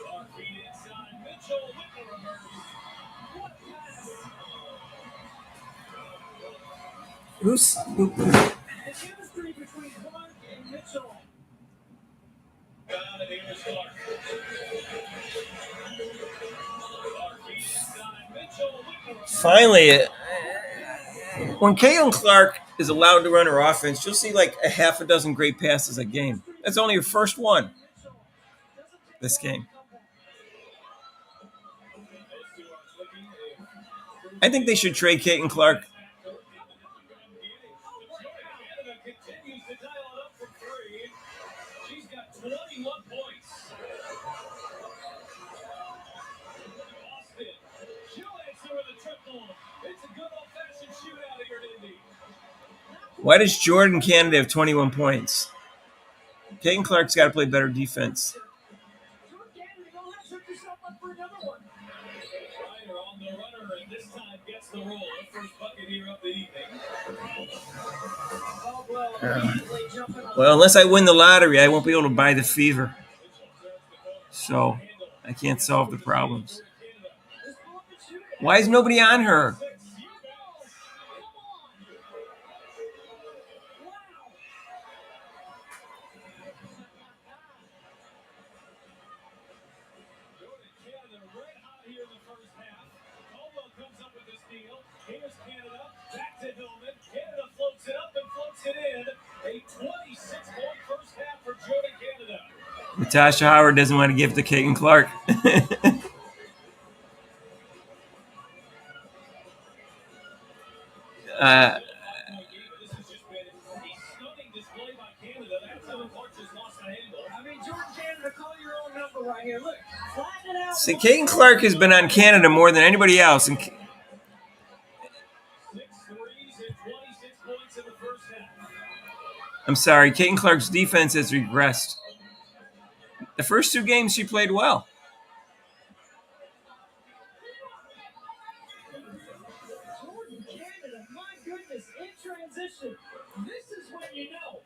Clark feed inside. Mitchell with the reverse. What a pass! The chemistry between Clark and Mitchell. Down, and here's Clark. Clark feed inside. Mitchell with the reverse. Finally, when Caitlin Clark is allowed to run her offense, you'll see like a half a dozen great passes a game. That's only her first one this game. I think they should trade Caitlin Clark. Canada continues to dial it up from three. She's got 21 points. Austin, she'll answer with a triple. It's a good old-fashioned shootout here in Indy. Why does Jordan Canada have 21 points? Caitlin Clark's got to play better defense. Jordan Canada, go ahead, set yourself up for another one. Ryder on the runner, and this time gets the roll. First bucket here of the evening. Caldwell immediately jumping on. Well, unless I win the lottery, I won't be able to buy the Fever. So I can't solve the problems. Why is nobody on her? Jordan Canada red hot here in the first half. Caldwell comes up with the steal. Here's Canada. Back to Hillman. Canada floats it up and floats it in. A 26-point first half for Jordan Canada. Natasha Howard doesn't want to give it to Caitlin Clark. This has just been a stunning display by Canada. That's how Clark just lost the handle. I mean, Jordan Canada, call your own number right here. Look, flatten it out. See, Caitlin Clark has been on Canada more than anybody else. And 6 threes and 26 points in the first half. I'm sorry, Caitlin Clark's defense has regressed. The first two games she played well. Jordan Canada, my goodness, in transition. This is when you know.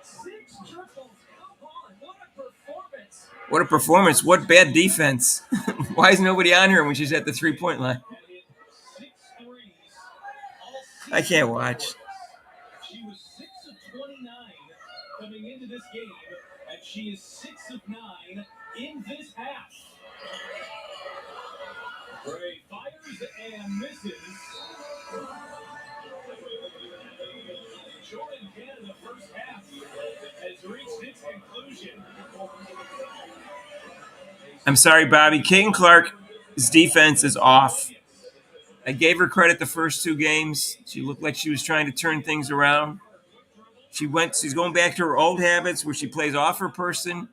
6 triples. Come on, what a performance. What a performance. What bad defense. Why is nobody on her when she's at the three-point line? Had hit 6 threes. All I can't watch. She was 6 of 29 coming into this game, and she is 6 of 9 in this half. Gray fires and misses. Jordan Canada first half has reached its conclusion. I'm sorry, Bobby. Caitlin Clark's defense is off. I gave her credit the first two games. She looked like she was trying to turn things around. She's going back to her old habits where she plays off her person,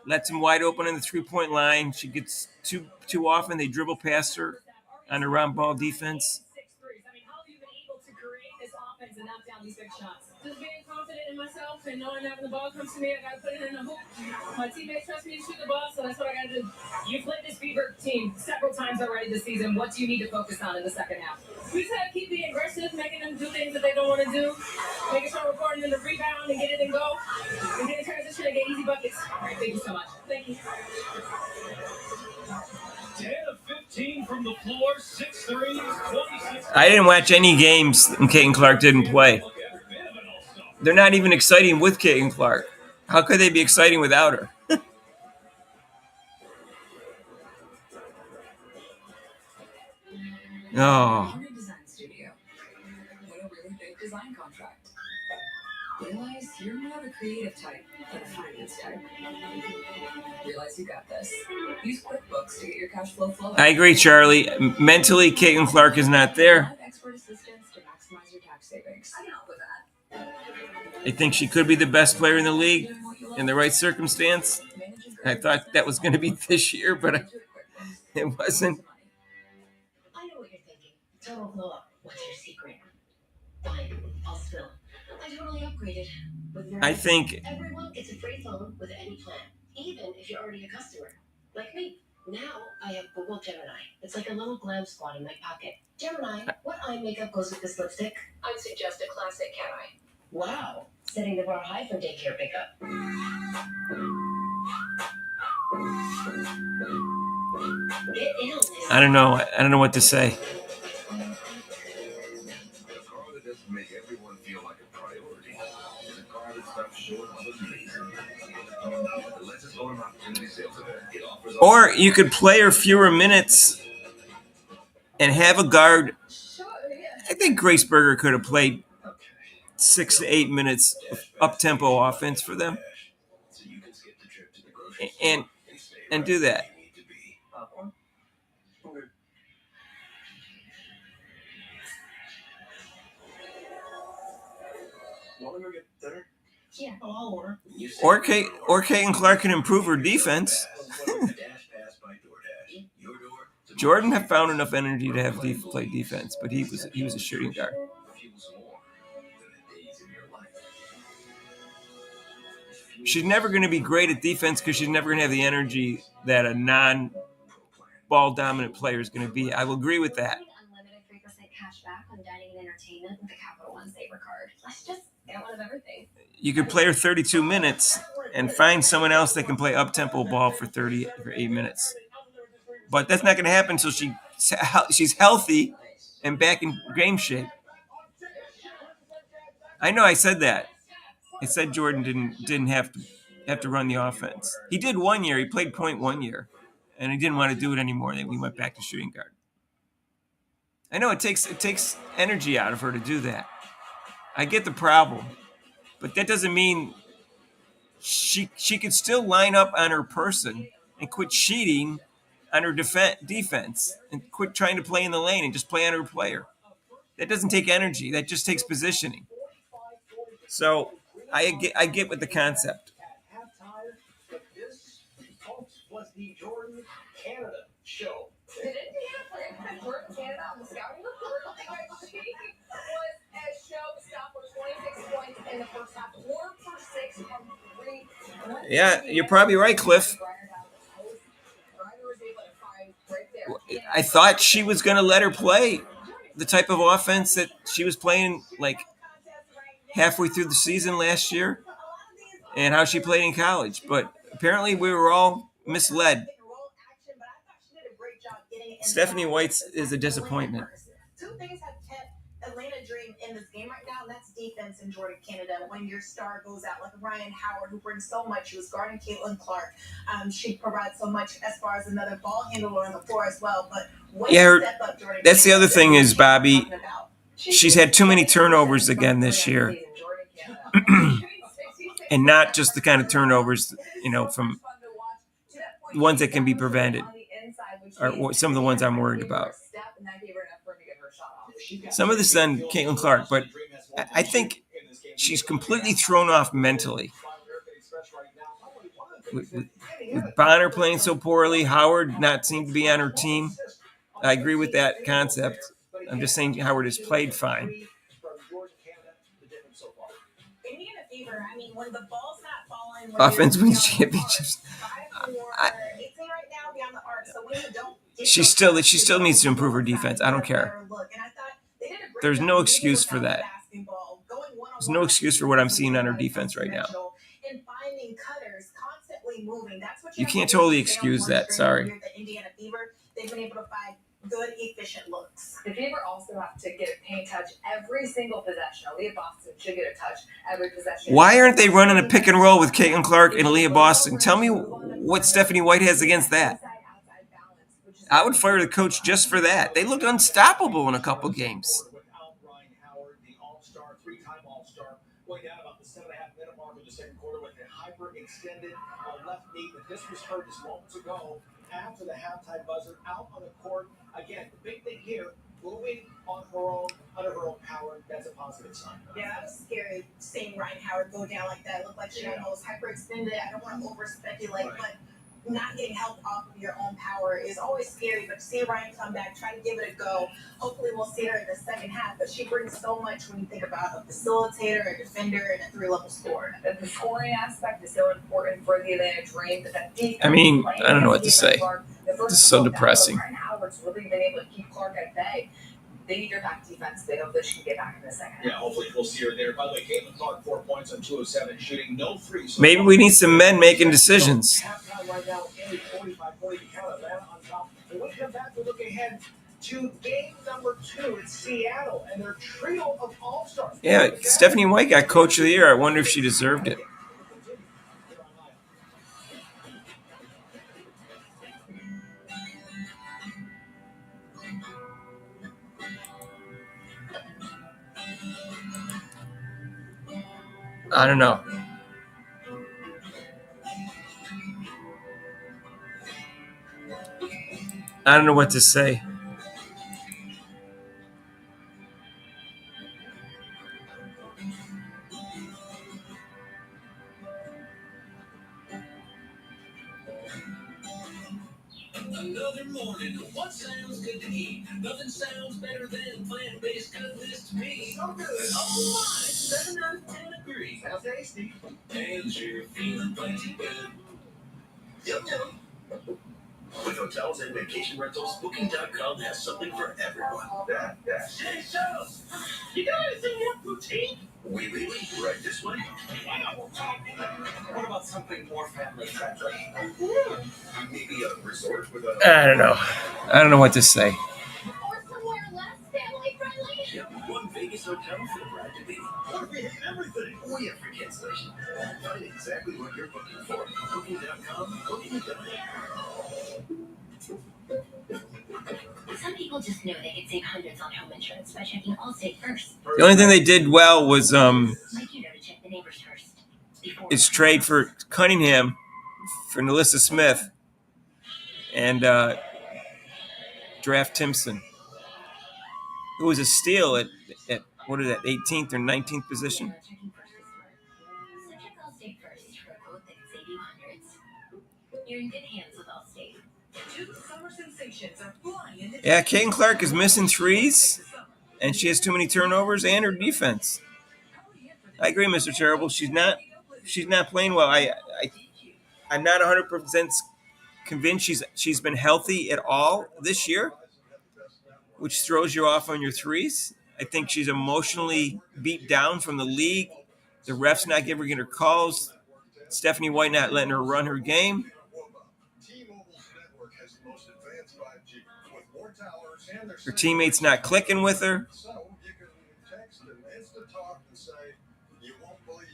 lets him wide open in the three-point line. She gets too often. They dribble past her on a round ball defense. 6 threes. I mean, how have you been able to create this offense and knock down these big shots? Just being confident in myself and knowing that when the ball comes to me, I got to put it in the hoop. My teammates trust me to shoot the ball, so that's what I got to do. You've played this Fever team several times already this season. What do you need to focus on in the second half? We just got to keep being aggressive, making them do things that they don't want to do, making sure we're guarding them to rebound and get it and go, and get in transition and get easy buckets. All right, thank you so much. Thank you. 10 of 15 from the floor, 6 threes, 26. I didn't watch any games when Caitlin Clark didn't play. Look, every bit of an all-star. They're not even exciting with Caitlin Clark. How could they be exciting without her? Oh, Henry Design Studio. What a really big design contract. Realize you're not a creative type, but a finance type. Realize you got this. Use QuickBooks to get your cash flow flowing. I agree, Charlie. Mentally, Caitlin Clark is not there. Have expert assistance to maximize your tax savings. I can help with that. I think she could be the best player in the league in the right circumstance. I thought that was going to be this year, but it wasn't. I know what you're thinking. Total blow up. What's your secret? I totally upgraded. With Verizon, I think everyone gets a free phone with any plan, even if you're already a customer. Like me. Now I have Google Gemini. It's like a little glam squad in my pocket. Gemini, what eye makeup goes with this lipstick? I'd suggest a classic cat eye. Wow. Setting the bar high for daycare pickup. Get in on this. I don't know. I don't know what to say. A car that doesn't make everyone feel like a priority is a car that stops short of amazing. The Lexus Owner Opportunity Sales Event. It offers Or you could play her fewer minutes and have a guard. I think Grace Berger could have played 6 to 8 minutes of up-tempo offense for them, so you can skip the trip to the grocery store and stay and right do that. where you need to be. Popcorn? Okay. Want to go get dinner? Yeah. Oh, I'll order. You say Or Caitlin Clark can improve her defense. Dash Pass by DoorDash. Your door to Jordan have found enough energy to have play defense, but he was a shooting guard. fuels more than the days in your life. She's never going to be great at defense because she's never going to have the energy that a non-ball dominant player is going to be. I will agree with that. Unlimited 3% cash back on dining and entertainment with the Capital One Saver card. Let's just get one of everything. You could play her 32 minutes and find someone else that can play up-tempo ball for 8 minutes. But that's not going to happen until she's healthy and back in game shape. I know I said that. I said Jordan didn't have to run the offense. He did 1 year. He played point 1 year, and he didn't want to do it anymore. Then we went back to shooting guard. I know it takes energy out of her to do that. I get the problem, but that doesn't mean she could still line up on her person and quit cheating on her defense and quit trying to play in the lane and just play on her player. That doesn't take energy. That just takes positioning. So I get with the concept. At halftime, but this, folks, was the Jordan Canada show. Did Indiana play Jordan Canada on the scouting report? She was a showstopper, 26 points in the first half, 4 for 6 from 3. Yeah, you're probably right, Cliff. I thought she was going to let her play the type of offense that she was playing like halfway through the season last year and how she played in college. But apparently we were all misled. Stephanie White is a disappointment. Two things have kept Atlanta Dream in this game right now, and that's defense in Jordan Canada. When your star goes out, like Ryan Howard, who brings so much, she was guarding Caitlin Clark. She provides so much as far as another ball handler on the floor as well. But that's the other thing is, Bobby, she's had too many turnovers again this year. And not just the kind of turnovers, from ones that can be prevented, or some of the ones I'm worried about. Some of this on Caitlin Clark, but I think she's completely thrown off mentally. With Bonner playing so poorly, Howard not seemed to be on her team. I agree with that concept. I'm just saying Howard has played fine. Offense wins championships. She still needs to improve her defense. I don't care. There's no excuse for that. There's no excuse for what I'm seeing on her defense right now. You can't totally excuse that. Sorry. They've been able to find good, efficient looks. The Fever also have to get a paint touch every single possession. Aaliyah Boston should get a touch every possession. Why aren't they running a pick and roll with Caitlin Clark and Aaliyah Boston? Tell me what Stephanie White has against that. I would fire the coach just for that. They looked unstoppable in a couple games. Without Ryan Howard, the all-star, 3-time all-star, going down about the 7.5-minute mark of the second quarter with a hyper-extended left knee. But this was heard just moments ago after the halftime buzzer, out on the court. Again, the big thing here, moving on her own, under her own power. That's a positive sign. Yeah, that was scary seeing Ryan Howard go down like that. It looked like she got almost hyperextended. I don't want to over-speculate, but not getting help off of your own power is always scary. But to see Ryan come back, try to give it a go. Hopefully we'll see her in the second half. But she brings so much when you think about a facilitator, a defender, and a 3-level scorer. The scoring aspect is so important for the Atlanta Dream. But that defense, I mean, I don't know what to say. This is so depressing. Ryan Howard's really been able to keep Clark at bay. They need their back defense. They hope that she can get back in the second half. Yeah, hopefully we'll see her there. By the way, Caitlin Clark, 4 points on 2 of 7, shooting no threes. Maybe we need some men making decisions. Halftime right now, 45-40 to count. Atlanta on top. And when we come back, we look ahead to game number 2 in Seattle and their trio of all-stars. Yeah, Stephanie White got Coach of the Year. I wonder if she deserved it. I don't know. I don't know what to say. Another morning. What sounds good to eat? Nothing sounds better than plant-based goodness to me. So good. Oh my! 7 out of 10 agree. Sounds tasty. And you're feeling plenty good. Yum yum. With hotels and vacation rentals, Booking.com has something for everyone. Hey, so, you got anything more boutique? Oui, right this way. What about something more family-friendly? Maybe a resort with a. I don't know. I don't know what to say. Or somewhere less family friendly. Yep, one Vegas hotel for the bride to be. What if we hate everything? We have free cancellation. Find exactly what you're booking for. Booking.com, booking done. Some people just know they could save hundreds on home insurance by checking Allstate first. The only thing they did well was Like you know to check the neighbors first. is trade for Cunningham for Nalissa Smith and draft Timpson. It was a steal at what is that, 18th or 19th position? So check Allstate first for a quote that could save you hundreds. You're in good hands with Allstate. 2 summer sensations are flying into Yeah, Caitlin Clark is missing threes, and she has too many turnovers and her defense. I agree, Mr. Terrible. She's not playing well. I'm not 100% convinced she's been healthy at all this year, which throws you off on your threes. I think she's emotionally beat down from the league. The refs not giving her calls. Stephanie White not letting her run her game. Her teammates not clicking with her. I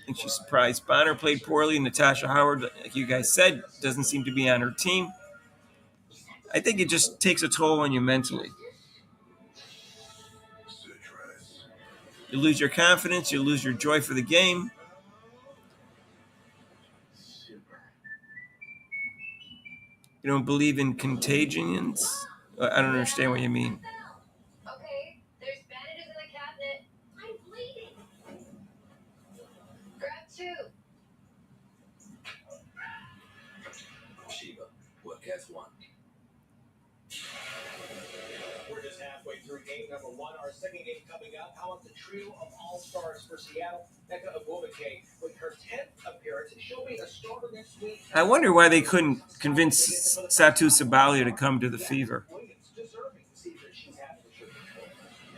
think she's surprised. Bonner played poorly. Natasha Howard, like you guys said, doesn't seem to be on her team. I think it just takes a toll on you mentally. You lose your confidence. You lose your joy for the game. You don't believe in contagions? I don't understand what you mean. Okay, there's bandages in the cabinet. I'm bleeding. Grab 2. Sheba, what gets one? We're just halfway through game number 1. Our second game coming up. How about the trio of all-stars for Seattle? Nneka Ogwumike with her 10th appearance. She'll be the starter next week. I wonder why they couldn't convince Satu Sabalia to come to the Fever. Deserving to see that she's having a true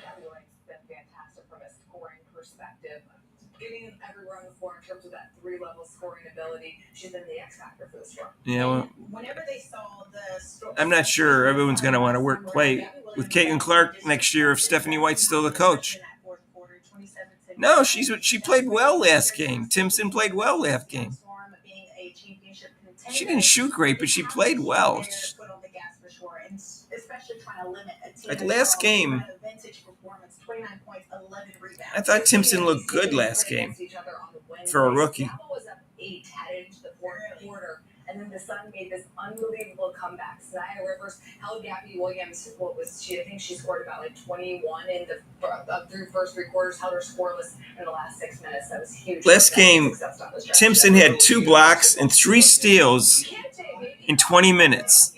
Everyone's been fantastic from a scoring perspective. Getting everywhere on the floor in terms of that 3-level scoring ability. She's been the X factor for this run. Yeah, well, Whenever they saw the I'm not sure everyone's going to want to play with Caitlin Clark next year if Stephanie White's still the coach. No, she played well last game. Timpson played well last game. She didn't shoot great, but she played well. Like last game, I thought Timpson looked good last game for a rookie. Was up 8 headed into the fourth quarter, and then the Sun made this unbelievable comeback. Nia Rivers held Gabby Williams. I think she scored about 21 in the through first 3 quarters. Held her scoreless in the last 6 minutes. That was huge. Last game, Timpson had 2 blocks and 3 steals in 20 minutes.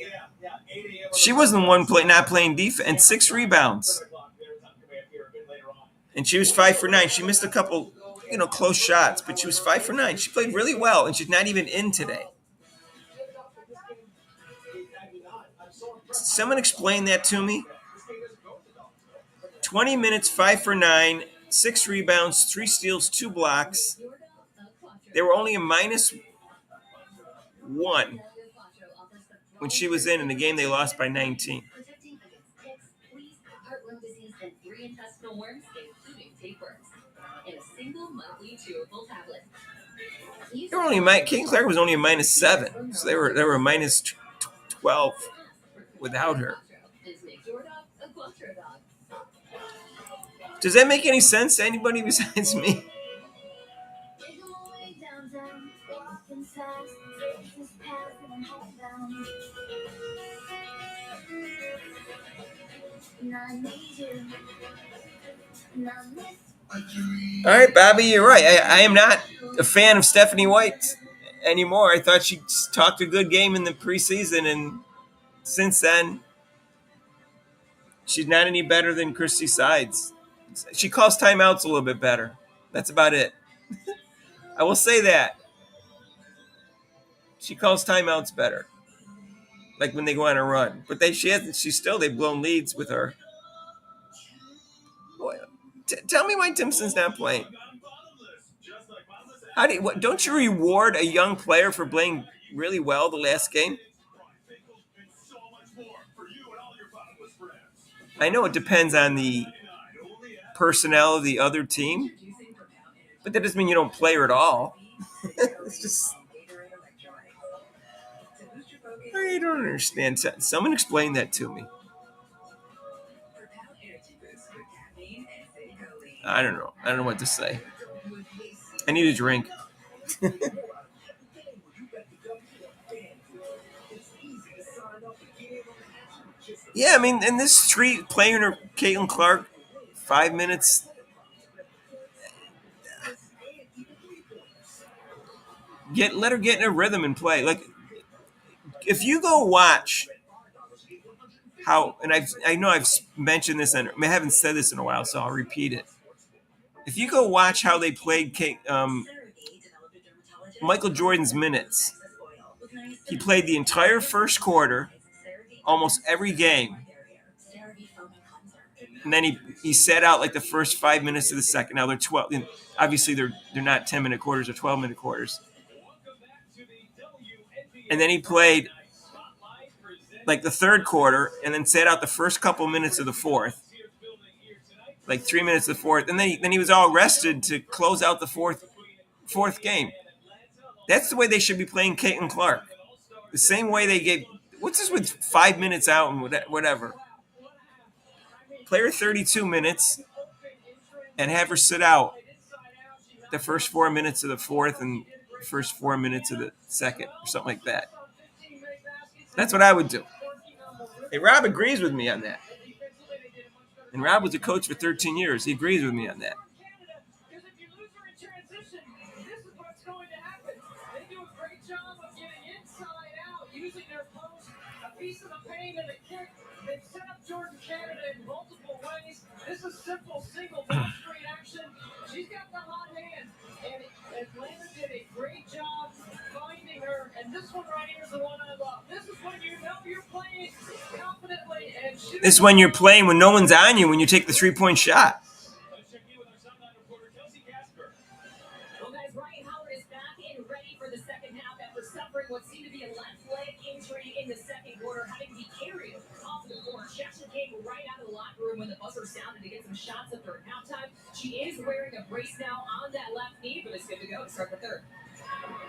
She wasn't the one not playing defense, and 6 rebounds. And she was 5 for 9. She missed a couple, close shots, but she was 5 for 9. She played really well, and she's not even in today. Someone explain that to me. 20 minutes, 5 for 9, 6 rebounds, 3 steals, 2 blocks. They were only a -1 when she was in the game they lost by 19. Intestinal worms, including tapeworms, in a single monthly chewable tablet. They were only Caitlin Clark was only a -7, so they were a -12 without her. Does that make any sense to anybody besides me? All right, Bobby, you're right. I am not a fan of Stephanie White anymore. I thought she talked a good game in the preseason, and since then, she's not any better than Christy Sides. She calls timeouts a little bit better. That's about it. I will say that. She calls timeouts better. Like when they go on a run. But they've blown leads with her. Boy, tell me why Timpson's not playing. Don't you reward a young player for playing really well the last game? I know it depends on the personnel of the other team, but that doesn't mean you don't play her at all. It's just, I don't understand. Someone explain that to me. I don't know. I don't know what to say. I need a drink. Yeah, I mean, and this street playing her, Caitlin Clark, 5 minutes. Let her get in a rhythm and play. Like, if you go watch how, and I know I've mentioned this, and I haven't said this in a while, so I'll repeat it. If you go watch how they played Michael Jordan's minutes, he played the entire first quarter, almost every game, and then he sat out like the first 5 minutes of the second. Now they're 12. Obviously, they're not 10-minute quarters or 12-minute quarters. And then he played like the third quarter, and then sat out the first couple minutes of the fourth, like 3 minutes of the fourth, and then he was all rested to close out the fourth game. That's the way they should be playing Caitlin Clark. The same way they gave. What's this with 5 minutes out and whatever? Play her 32 minutes and have her sit out the first 4 minutes of the fourth and the first 4 minutes of the second or something like that. That's what I would do. Hey, Rob agrees with me on that. And Rob was a coach for 13 years. He agrees with me on that. Piece of the pain and the kick. They've set up Jordan Canada in multiple ways. This is simple single ball straight action. She's got the hot hand, and Atlanta did a great job finding her. And this one right here is the one I love. This is when you know you're playing confidently and shooting. This is when you're playing when no one's on you when you take the 3-point shot. Well, guys, Ryan Howard is back and ready for the second half after suffering what seemed to be a left leg injury in the second quarter, having to be carried off the court. She actually came right out of the locker room when the buzzer sounded to get some shots up for halftime. She is wearing a brace now on that left knee, but it's good to go to start the third.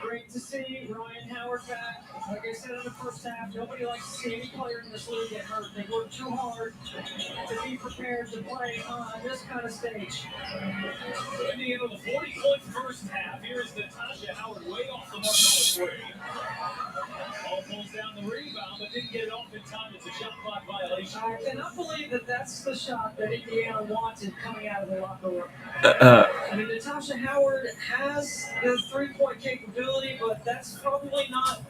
Great to see Ryan Howard back. Like I said in the first half, nobody likes to see any player in this league get hurt. They work too hard to be prepared to play on this kind of stage. Indiana with a 40-point first half. Here's Natasha Howard way off the mark on the three. Ball pulls down the rebound, but didn't get it off in time. It's a shot clock violation. celebration. I cannot believe that that's the shot that Indiana wanted coming out of the locker room. I mean, Natasha Howard has the three-point capability, but that's probably not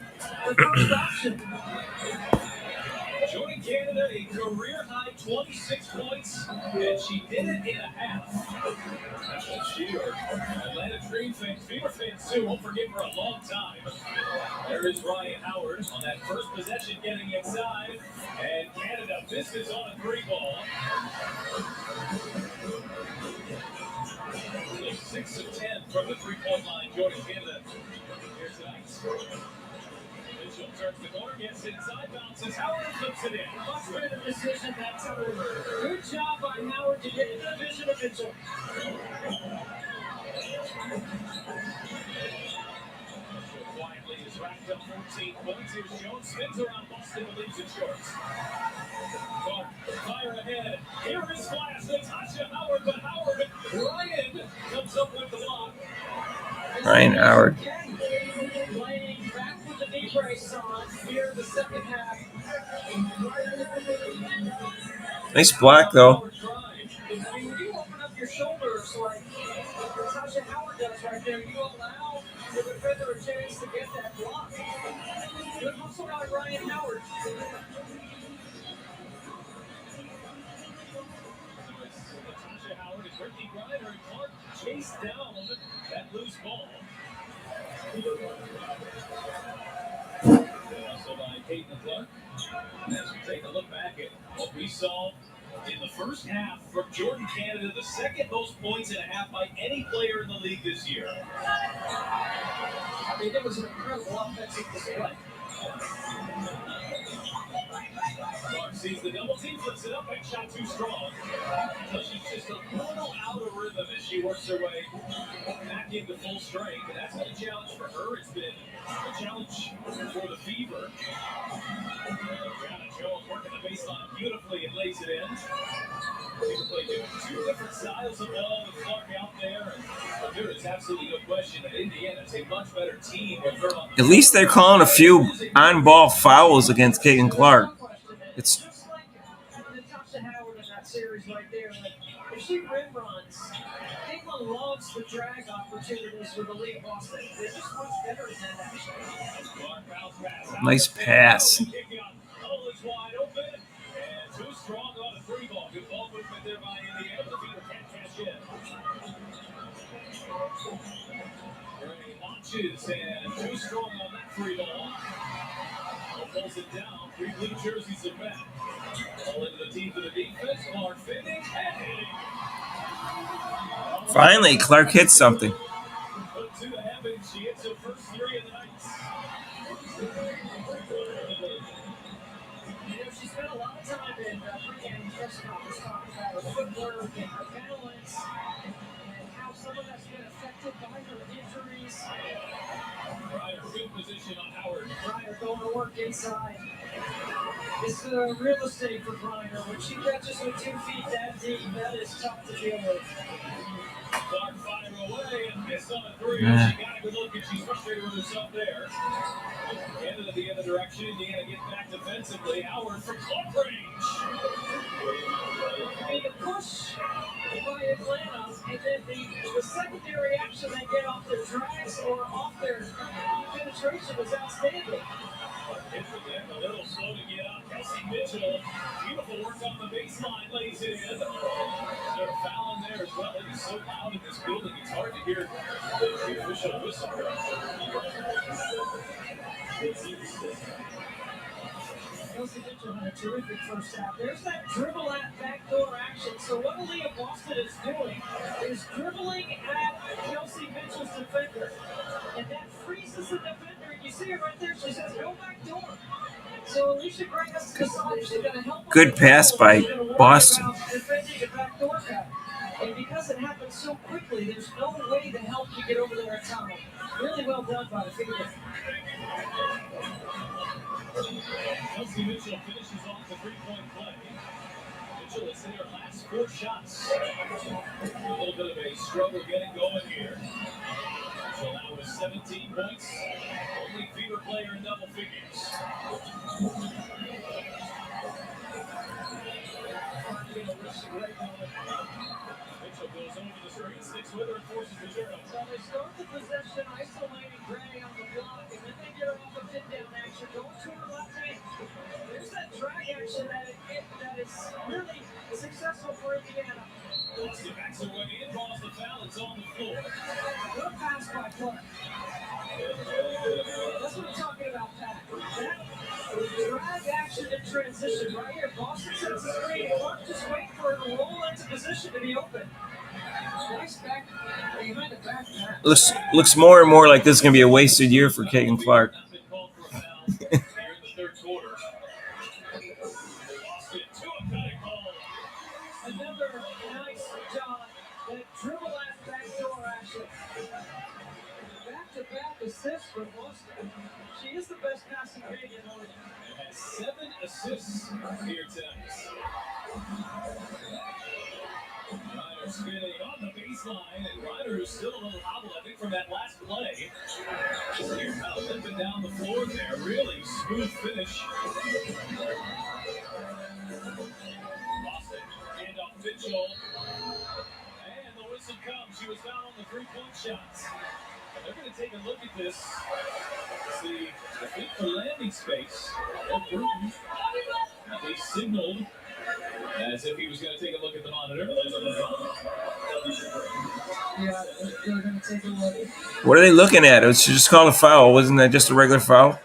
the first option. Joining Canada, a career-high 26 points, and she did it in a half. That's what she or Atlanta Dream fans, Fever fans too, won't forget for a long time. There is Ryan Howard on that first possession getting inside, and Canada misses on a three ball. So 6 of 10 from the three-point line, joining Canada here tonight. Mitchell turns the corner, gets inside, bounces. Howard flips it in. Much better decision that time. Good job by Howard to get into the vision of Mitchell. Quietly has racked up 14 points. Here's Jones, spins around Boston, but leaves it short. Clark, fire ahead. Here is Flash, Natasha Howard, but Howard, Ryan comes up with the block. Ryan Howard. Playing back with the knee brace on here in the second half. Nice block, though. I mean, when you open up your shoulders like Natasha Howard does right there, you allow the defender a chance to get that block. Good hustle by Ryan Howard. Natasha Howard and Brittany Griner and Clark chase down that loose ball. Also by Caitlin Clark. As we take a look back at what we saw in the first half from Jordan Canada, the second most points in a half by any player in the league this year. I mean, it was an incredible offensive display. Clark sees the double team, flips it up, and shot too strong. So she's just a little out of rhythm as she works her way back into full strength. And that's been a challenge for her. It's been a challenge for the Fever. Brianna Jones working the baseline beautifully and lays it in. Fever play two different styles of ball with Clark out there. And there is absolutely no question that Indiana is a much better team with her on. At least they're calling a few on-ball fouls against Caitlin Clark. It's just like Natasha Howard in that series right there. Like, if she rim runs, Caitlin loves the drag opportunities with the lead Boston. They're just much better in that action. nice pass. Wide open and too strong on a three ball. Good ball movement there by Indiana. The Fever can't cash in. Gray launches and too strong on that three ball. Pulls it down. Three blue jerseys are back. All into the team for the defense. Clark fitting and hitting. Finally, Clark hit something. Put two to heaven. She hits her first three of the night. You know, she spent a lot of time in pre-game press conference talking about her footwork and her balance and how some of that's been affected by her injuries. Ryder, good position on Howard. Griner going to work inside. It's real estate for Griner. When she catches with 2 feet that deep, that is tough to deal with. Clark fire away and miss on a three. She got a good look and she's frustrated with herself there. Canada the other direction. Indiana gets back defensively. Howard from Clark range. I mean, the push by Atlanta and then the secondary action they get off their drags or off their penetration was outstanding. Hit from them, a little slow to get up. Kelsey Mitchell, beautiful work on the baseline, lays it in. Is there a foul in there as well? It is so loud in this building, it's hard to hear the official whistle. Kelsey Mitchell had a terrific first half. There's that dribble at backdoor action. So what Aaliyah Boston is doing is dribbling at Kelsey Mitchell's defender. And that freezes the defender. You see it right there. She says, go back door. So Alicia Gray has to decide if she's going to help. Good pass by Boston. Defending a backdoor cut. And because it happened so quickly, there's no way to help you get over there in time. Really well done by the Fever. Kelsey Mitchell finishes off the three-point play. Mitchell has hit her last 4 shots. A little bit of a struggle getting going here. So now with 17 points, only Fever player in double figures. Mitchell goes over the screen, sticks with her, and forces the turnover. So they start the possession, isolating Gray on the block, and then they get her off the pin down action, going to her left hand. There's that drag action that is really successful for Indiana. Boston backs away in, draws the foul, it's on the floor. Good pass by Clark. That's what I'm talking about, Pat. That drag action in transition right here. Boston sets the screen. Clark just wait for her to roll into position to be open. Nice back behind the back pass. Looks more and more like this is going to be a wasted year for Caitlin Clark. Not been called for a foul here in the third quarter. Boston, two-a-cutting ball. Another nice job. That dribble at backdoor action. Back-to-back assists for Boston. She is the best passing big in Oregon. And has 7 assists here tonight. Ryder spinning on the baseline, and Ryder is still a little hobbled, I think, from that last play. Just hear how limping down the floor there. Really smooth finish. Boston, handoff Mitchell. And the whistle comes. She was fouled on the three-point shots. And they're going to take a look at this. See, I think the landing space of Bruton, they signaled as if he was going to take a look at the monitor. Yeah, they're going to take a look. What are they looking at? It was just called a foul. Wasn't that just a regular foul?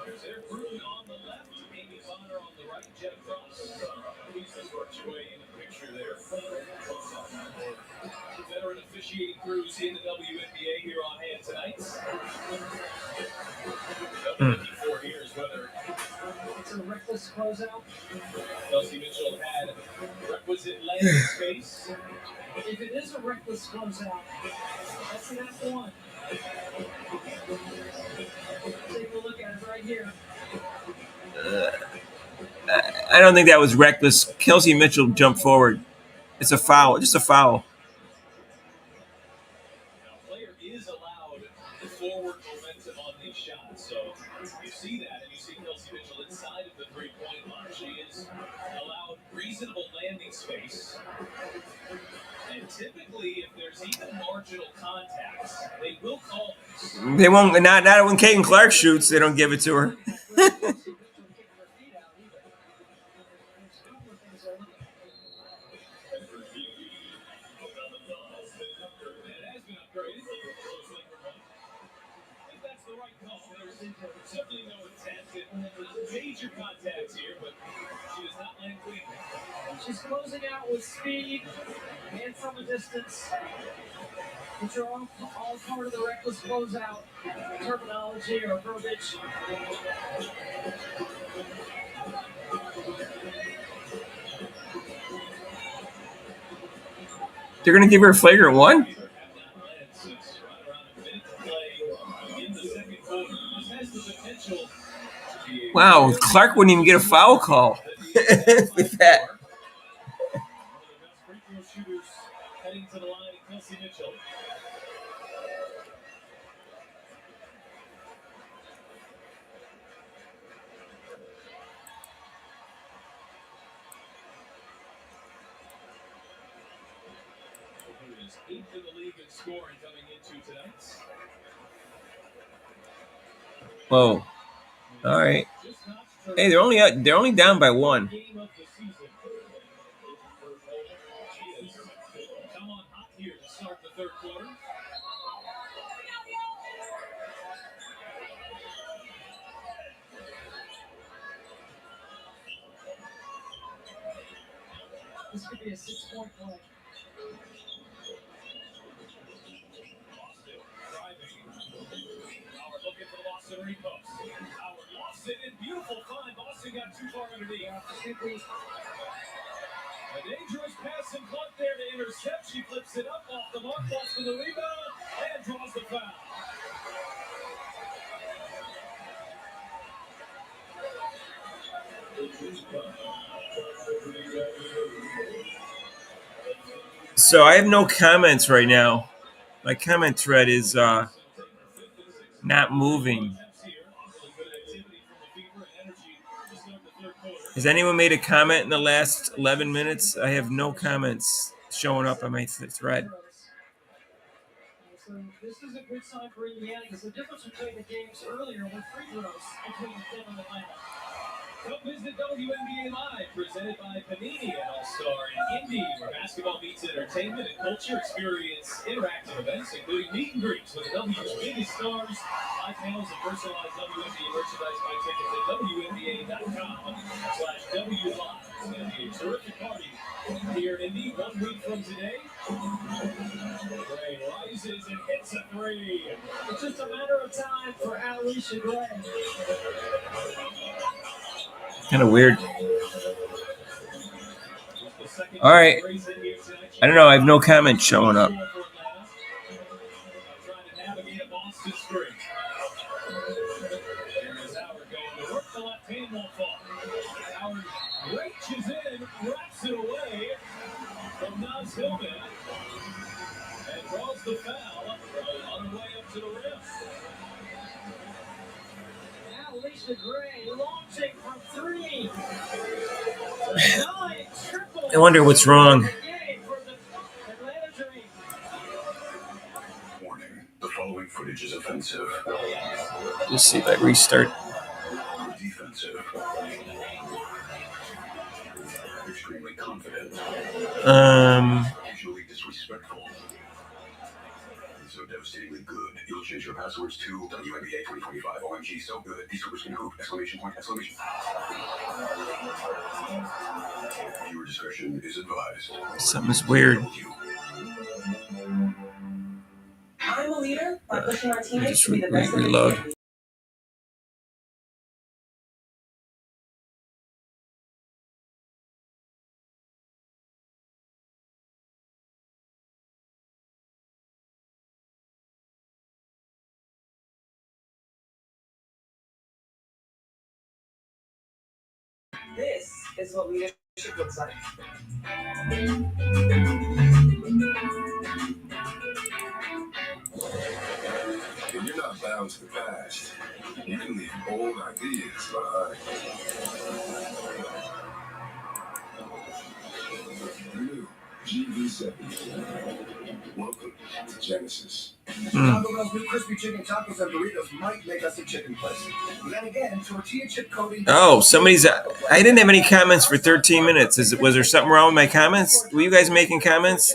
There's Eric Bruton on the left, Amy Bonner on the right, Jeff Cross. Pieces worked your way in the picture there. Veteran officiating crews in the WNBA here on hand tonight. What we're looking for here is whether It's a reckless closeout. Kelsey Mitchell had requisite landing space. If it is a reckless closeout, that's an F1. Take a look at it right here. I don't think that was reckless. Kelsey Mitchell jumped forward. It's a foul. Just a foul. Now, player is allowed the forward momentum on these shots. So you see that, and you see Kelsey Mitchell inside of the three-point line. She is allowed reasonable landing space. And typically, if there's even marginal contact, they will call this. They won't. Not when Caitlin Clark shoots. They don't give it to her. Certainly no intent. Major contacts here, but she does not land clean. She's closing out with speed and from a distance, which are all part of the reckless closeout terminology or verbiage. They're going to give her a flagrant one? Wow, Clark wouldn't even get a foul call with that. Heading to the line, Kelsey Mitchell. Who is 8th in the league in scoring coming into tonight. Whoa. All right. Hey, they're only down by 1. Game of the season. She has come on hot here to start the third quarter. This could be a 6-point play. Boston driving. Howard looking for the Boston repost. Howard lost it in beautiful find. Boston got too far underneath. A dangerous pass and Clark there to intercept. She flips it up off the mark, falls for the rebound, and draws the foul. So I have no comments right now. My comment thread is not moving. Has anyone made a comment in the last 11 minutes? I have no comments showing up on my thread. So this is a good sign for Indiana because the difference between the games earlier were free throws between them and Atlanta. Come visit WNBA Live, presented by Panini and All-Star in Indy, where basketball meets entertainment and culture. Experience interactive events, including meet and greets with the W's biggest stars, live panels, and personalized WNBA merchandise. Buy tickets at WNBA.com/WLive. It's going to be a terrific party here in Indy 1 week from today. Gray rises and hits a three. It's just a matter of time for Alicia Gray. Kind of weird. All right. I don't know. I have no comments showing up. Trying to navigate a Boston streak. Here's Howard going to work. The left hand won't fall. Howard reaches in, wraps it away from Naz Hillman, and draws the foul on her way up to the rim. Alicia Gray launching from three. I wonder what's wrong. Warning, the following footage is offensive. Let's see if I restart. Defensive. Extremely confident. Usually disrespectful. And so devastatingly good. You'll change your passwords to WNBA 2025. OMG, so good. These supers can hoop! Exclamation point! Exclamation. Viewer discretion is advised. Something's weird. I'm a leader by pushing our teammates Just to be the best that they reload. can be. This is what leadership looks like. If you're not bound to the past, you can leave old ideas behind. New GV70. Welcome to Genesis. Taco Bell's new crispy chicken tacos and burritos might make us a chicken place. Then again, tortilla chip coating. Oh, somebody's. I didn't have any comments for 13 minutes. Was there something wrong with my comments? Were you guys making comments?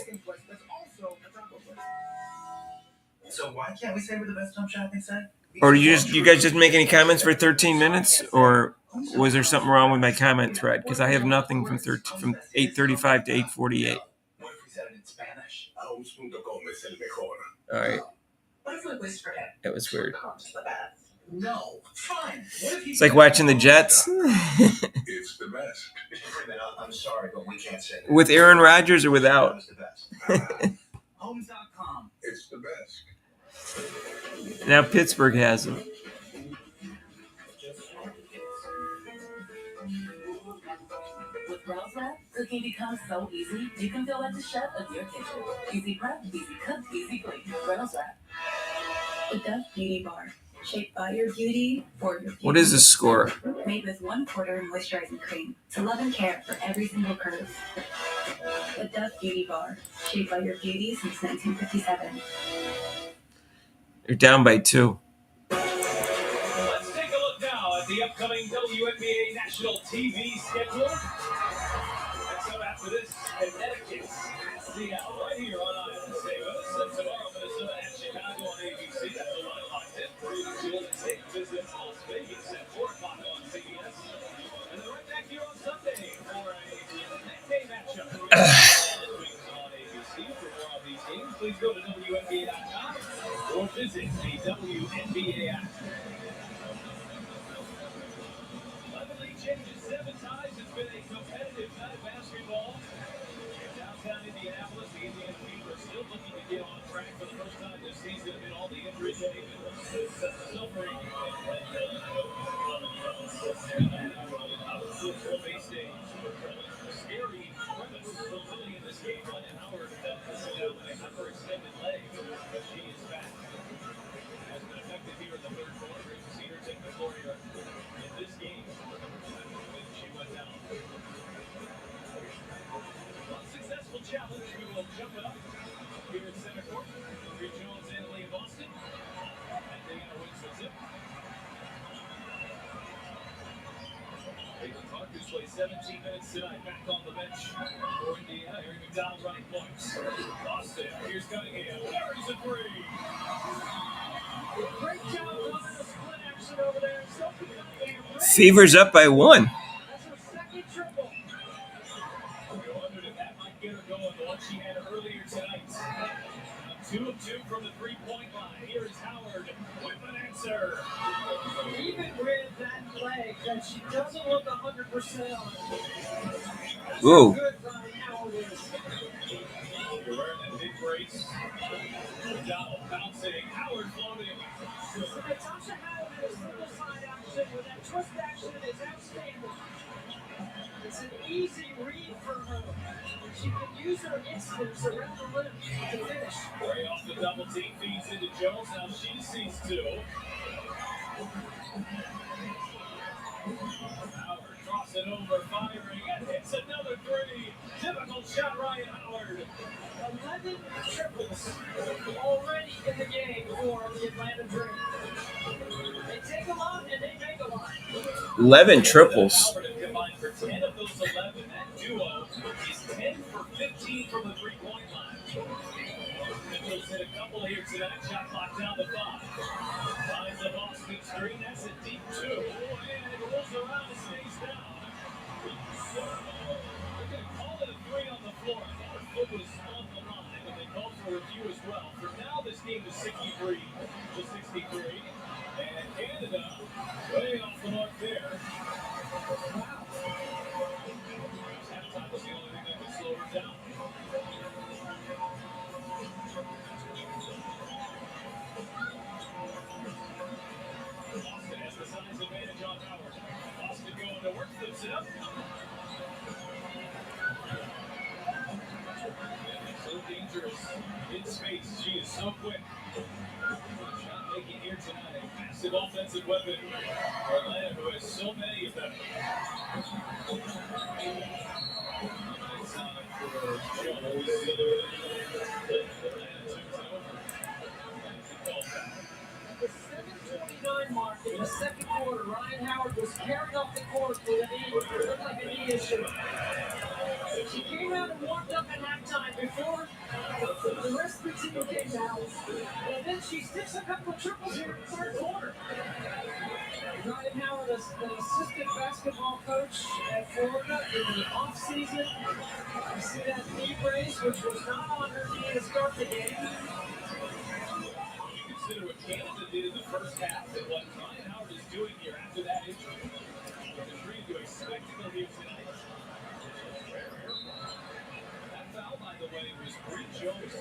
So why can't we say we're the best home shopping site? Or you guys just make any comments for 13 minutes? Or was there something wrong with my comment thread? Because I have nothing from 8:35 to 8:48. What if we said it in Spanish? All right, What if we whisper it? that was weird. Come to the best. No, fine. What if It's like watching the Jets It's the best. I'm sorry, but we can't say that. with Aaron Rodgers or without. It's the best. Homes.com. It's the best. Now Pittsburgh has him. With Rails Wrap, cooking becomes so easy, you can feel like the chef of your kitchen. Easy prep, easy cook, easy clean. Rails Wrap. The Dove Beauty Bar. Shaped by your beauty, for your beauty. What is the score? Made with 1/4 moisturizing cream to love and care for every single curve. The Dove Beauty Bar. Shaped by your beauty since 1957. They're down by 2. Let's take a look now at the upcoming WNBA national TV schedule. And so after this, Connecticut, Seattle, right here on Iowa. Stay with us. And tomorrow, Minnesota at Chicago on ABC. That's the line locked in. Golden State visits Las Vegas at 4 o'clock on CBS. And then right back here on Sunday for a next-day matchup. On ABC. For more on these games, please go to WNBA.com or visit the WNBA app. 11 league changes, 7 ties. It's been a competitive night of basketball. In downtown Indianapolis, the Indiana Fever are still looking to get on track for the first time this season amid all the injuries that have been suffering. Scary premise fulfilling in this game. Ryan Howard down with a upper extended leg, but she is back. Has been effective here in the third quarter. We've seen her take the floor here in this game. When she went down challenge. We will jump it up here at center court. Bree Jones and Lee Boston. Indiana wins the tip. Caitlin Clark, who's played 17 minutes tonight, back on the bench for Indiana. Harry McDonald running points. Boston, here's Cunningham. There's a three. Great job running the split action over there. Sophie Cunningham. Fever's up by 1. That's her second triple. We wondered if that might get her going, the one she had earlier tonight. 2 of 2 from the three-point line. Here is Howard with an answer. Even with that leg that she doesn't look 100% on. That's Ooh. how good Ryan Howard is. You're wearing that big brace. McDonald bouncing. Howard floating. So Natasha Howard in a single side action with that twist action is outstanding. It's an easy read for her. She can use her instincts around the rim to finish. Ray off the double team, feeds into Jones. Now she sees 2. Howard crossing over, firing, and hits another 3. Difficult shot, Ryan Howard. 11 triples already in the game for the Atlanta Dream. They take a lot and they make a lot. 11 triples. Howard have combined for 10 of those 11. That duo is 10 for 15 from the three-point line. Mitchell's hit a couple here tonight. Shot clock down to 5. Finds the Boston screen. That's a deep 2. And it rolls around and stays down. They're going to call it a 3 on the floor. I thought her foot was on the line, but they called for review as well. For now, this game is 63 to 63. And Canada way off the mark there. Halftime was the only thing that could slow her down. Boston has the size advantage on Howard. Boston going to work, flips it up. So dangerous in space. She is so quick. Shot making here tonight. A massive offensive weapon for Atlanta, who has so many of them. Nice time for Jones. Atlanta took it over. The 7:29 mark in the second quarter, Ryan Howard was carried off the court with a knee. It looked like a knee issue. She came out and warmed up at halftime before the rest of the team came out. And then she sticks a couple of triples here in the third quarter. Ryan Howard is an assistant basketball coach at Florida in the offseason. You see that knee brace, which was not on her knee to start the game. Consider what Canada did in the first half and what Ryan Howard is doing here after that injury. They're treated to a spectacle here tonight. That foul, by the way, was Bree Jones.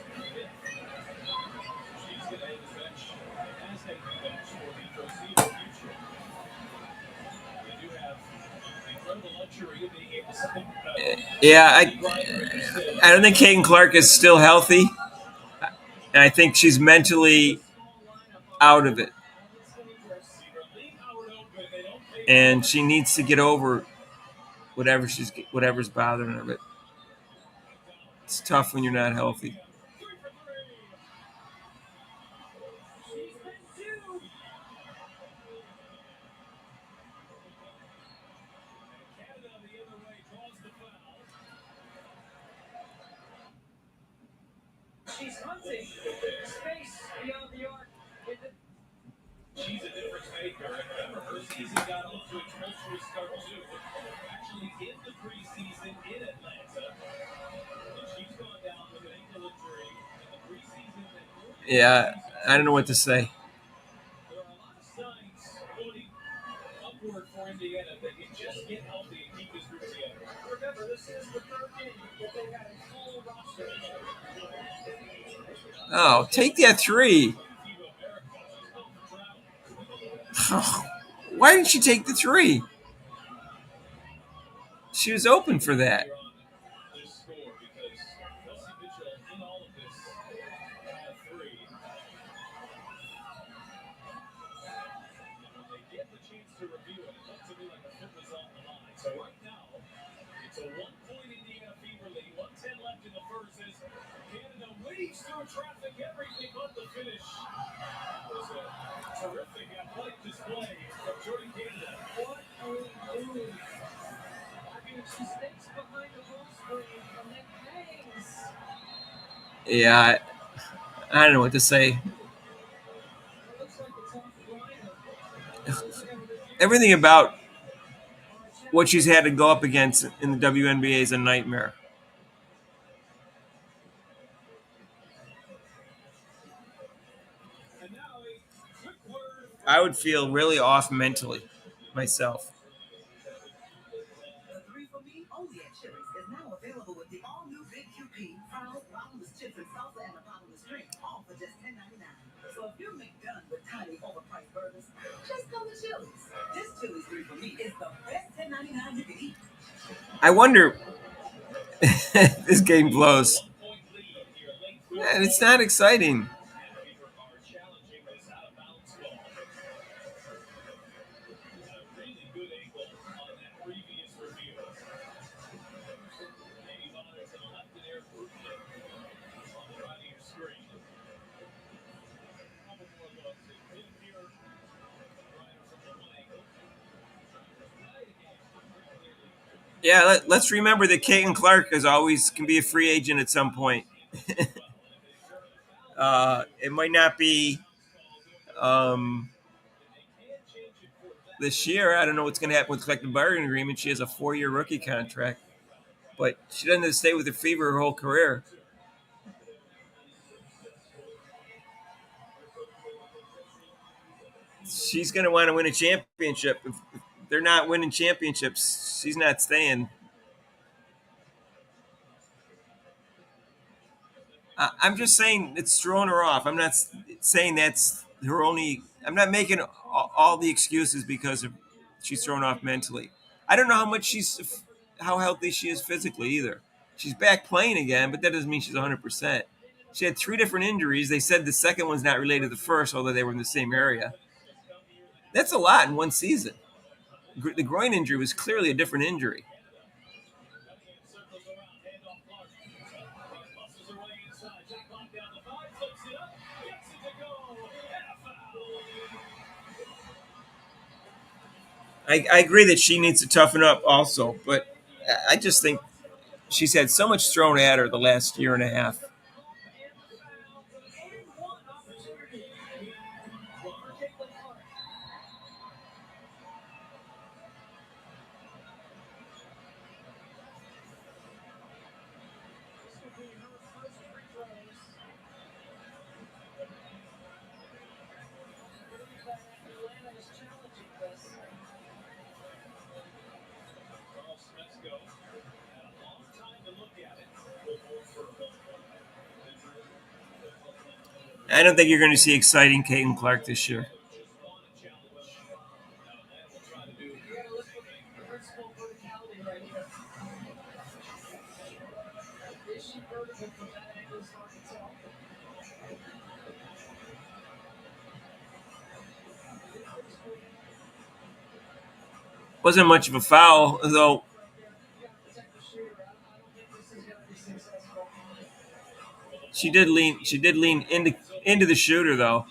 She's going to hit the bench and has headed the bench for the foreseeable future. They do have the incredible luxury of being able to Yeah, I don't think Caitlin Clark is still healthy. And I think she's mentally out of it. And she needs to get over whatever's bothering her. But it's tough when you're not healthy. She's hunting space beyond the arc. She's a difference maker. And remember, her season got off to a tumultuous start, too. Actually, in the preseason in Atlanta. And she's gone down with an ankle injury in the preseason. Yeah, I don't know what to say. There are a lot of signs pointing upward for Indiana. They can just get healthy and keep this group together. Remember, this is the third game that they got a full roster. Oh, take that 3. Oh, why didn't she take the 3? She was open for that. So right now, it's a 1-point Indiana Fever lead. 1:10 left in the first. Through traffic, everything but the finish. It was a terrific athletic display from Jordan Canada. What a move. I mean, she sticks behind the ball screen and then hangs. Yeah, I don't know what to say. Looks like a tough lineup. Everything about what she's had to go up against in the WNBA is a nightmare. And now a quick word. I would feel really off mentally myself. The 3 for Me only at Chili's is now available with the all-new Big QP, fries, bottomless chips, and salsa, and a bottomless drink, all for just $10.99. So if you're McDone with tiny, overpriced burgers, just come to Chili's. This Chili's 3 for Me is the best $10.99 you can eat. I wonder. This game blows. And it's not exciting. Challenging this out of bounds ball. A really good angle on that previous review. Maybe bothered to the left of there, Brooklyn on the right of your screen. Couple more looks. It did appear right from the one angle. Yeah, let's remember that Caitlin Clark is always can be a free agent at some point. It might not be this year. I don't know what's going to happen with collective bargaining agreement. She has a 4-year rookie contract, but she doesn't have to stay with the Fever her whole career. She's going to want to win a championship. If they're not winning championships, she's not staying. I'm just saying it's throwing her off. I'm not saying that's her only. I'm not making all the excuses because of she's thrown off mentally. I don't know how healthy she is physically either. She's back playing again, but that doesn't mean she's 100%. She had 3 different injuries. They said the second one's not related to the first, although they were in the same area. That's a lot in one season. The groin injury was clearly a different injury. I agree that she needs to toughen up also, but I just think she's had so much thrown at her the last year and a half. I don't think you're going to see exciting Caitlin Clark this year. Wasn't much of a foul, though. She did lean into the shooter, though.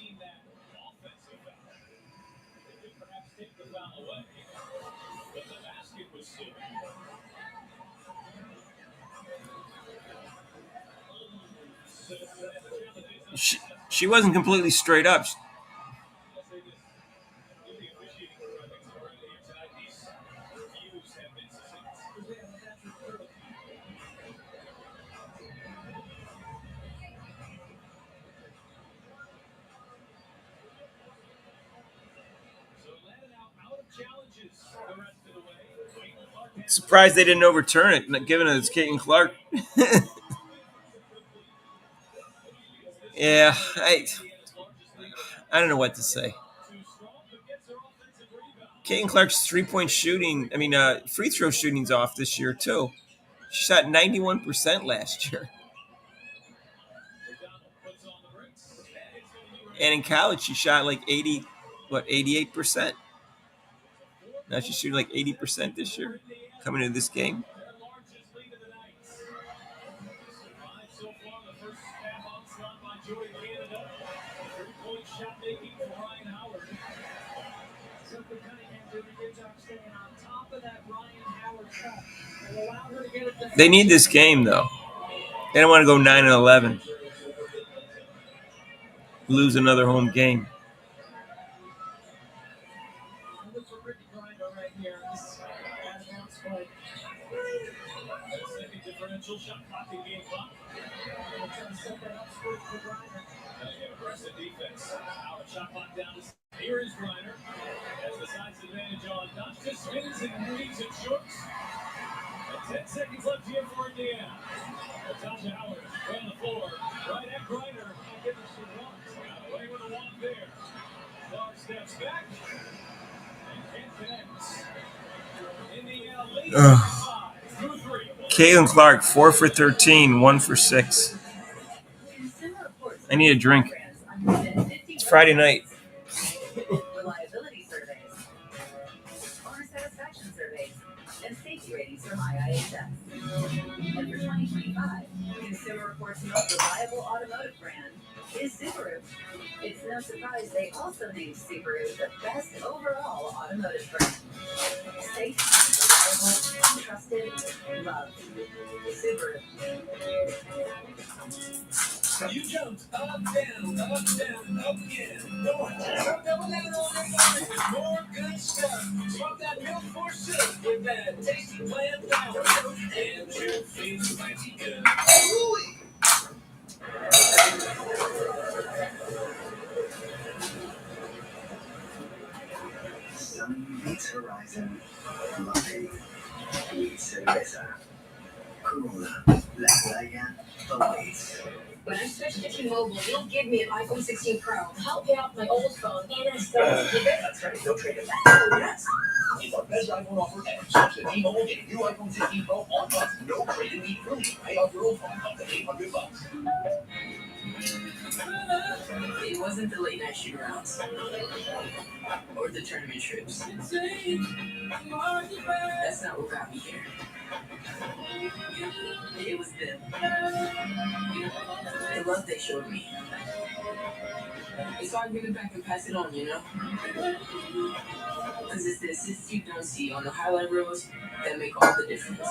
She wasn't completely straight up. Surprised they didn't overturn it, given that it's Caitlin Clark. Yeah, I don't know what to say. Caitlin Clark's free throw shooting's off this year too. She shot 91% last year. And in college, she shot like 88%. Now she's shooting like 80% this year, coming into this game. Jordan Canada. 3-point shot making for Ryan Howard. Something Cunningham did a good job staying on top of that Ryan Howard shot and allowed her to get it. They need this game, though. They don't want to go 9-11. Lose another home game. Look for Brittany Griner right here. This out-of-bounds play. Second differential shot clock and game clock. They're trying to set that up straight for Griner. Aggressive defense. Howard shot clock down to here is Griner. Has the size advantage on Doncic. Spins and weaves and shorts. And 10 seconds left here for Indiana. Natasha Howard on the floor. Right at Griner. Give us some runs. Got away with a walk there. Clark steps back. And can't connect. Indiana leads by 5 through 3. Caitlin Clark, 4 for 13, 1 for 6. I need a drink. It's Friday night. Reliability surveys, owner satisfaction surveys, and safety ratings from IIHS. And for 2025, Consumer Reports' most reliable automotive brand is Subaru. It's no surprise they also named Subaru the best overall automotive brand. Safe, reliable, trusted, loved. Subaru. You jumped up, down, up again. More good stuff. Swap that milk for soup with that tasty plant power. And you feel mighty good. Ooh. Sun meets horizon. Latte meets cerveza. Corona, La Playa awaits. When I switch to T-Mobile, you'll give me an iPhone 16 Pro. Help pay off my old phone and I still keep it. That's right, no trade it back. Oh, yes. It's our best iPhone offer ever. Switch to T-Mobile, get a new iPhone 16 Pro on us. No trade-in need room. Pay off your old phone up to $800. It wasn't the late night shoot-arounds or the tournament trips. That's not what got me here. It was them. The love they showed me. It's hard to give it back and pass it on, you know? Because it's the assists you don't see on the highlight reels that make all the difference.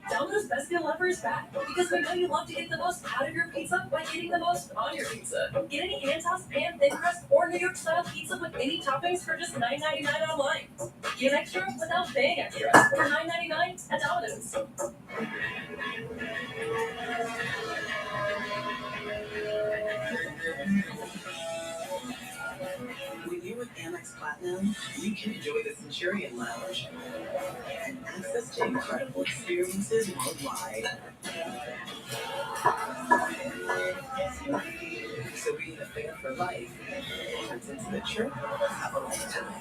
Domino's Best Deal Ever is back because we know you love to get the most out of your pizza by getting the most on your pizza. Get any hand-tossed, pan, thin crust, or New York style pizza with any toppings for just $9.99 online. Get extra without paying extra for $9.99 at Domino's. When you're with Amex Platinum, you can enjoy the Centurion Lounge and access to incredible experiences worldwide. So being a fan for life turns into the trip of a lifetime.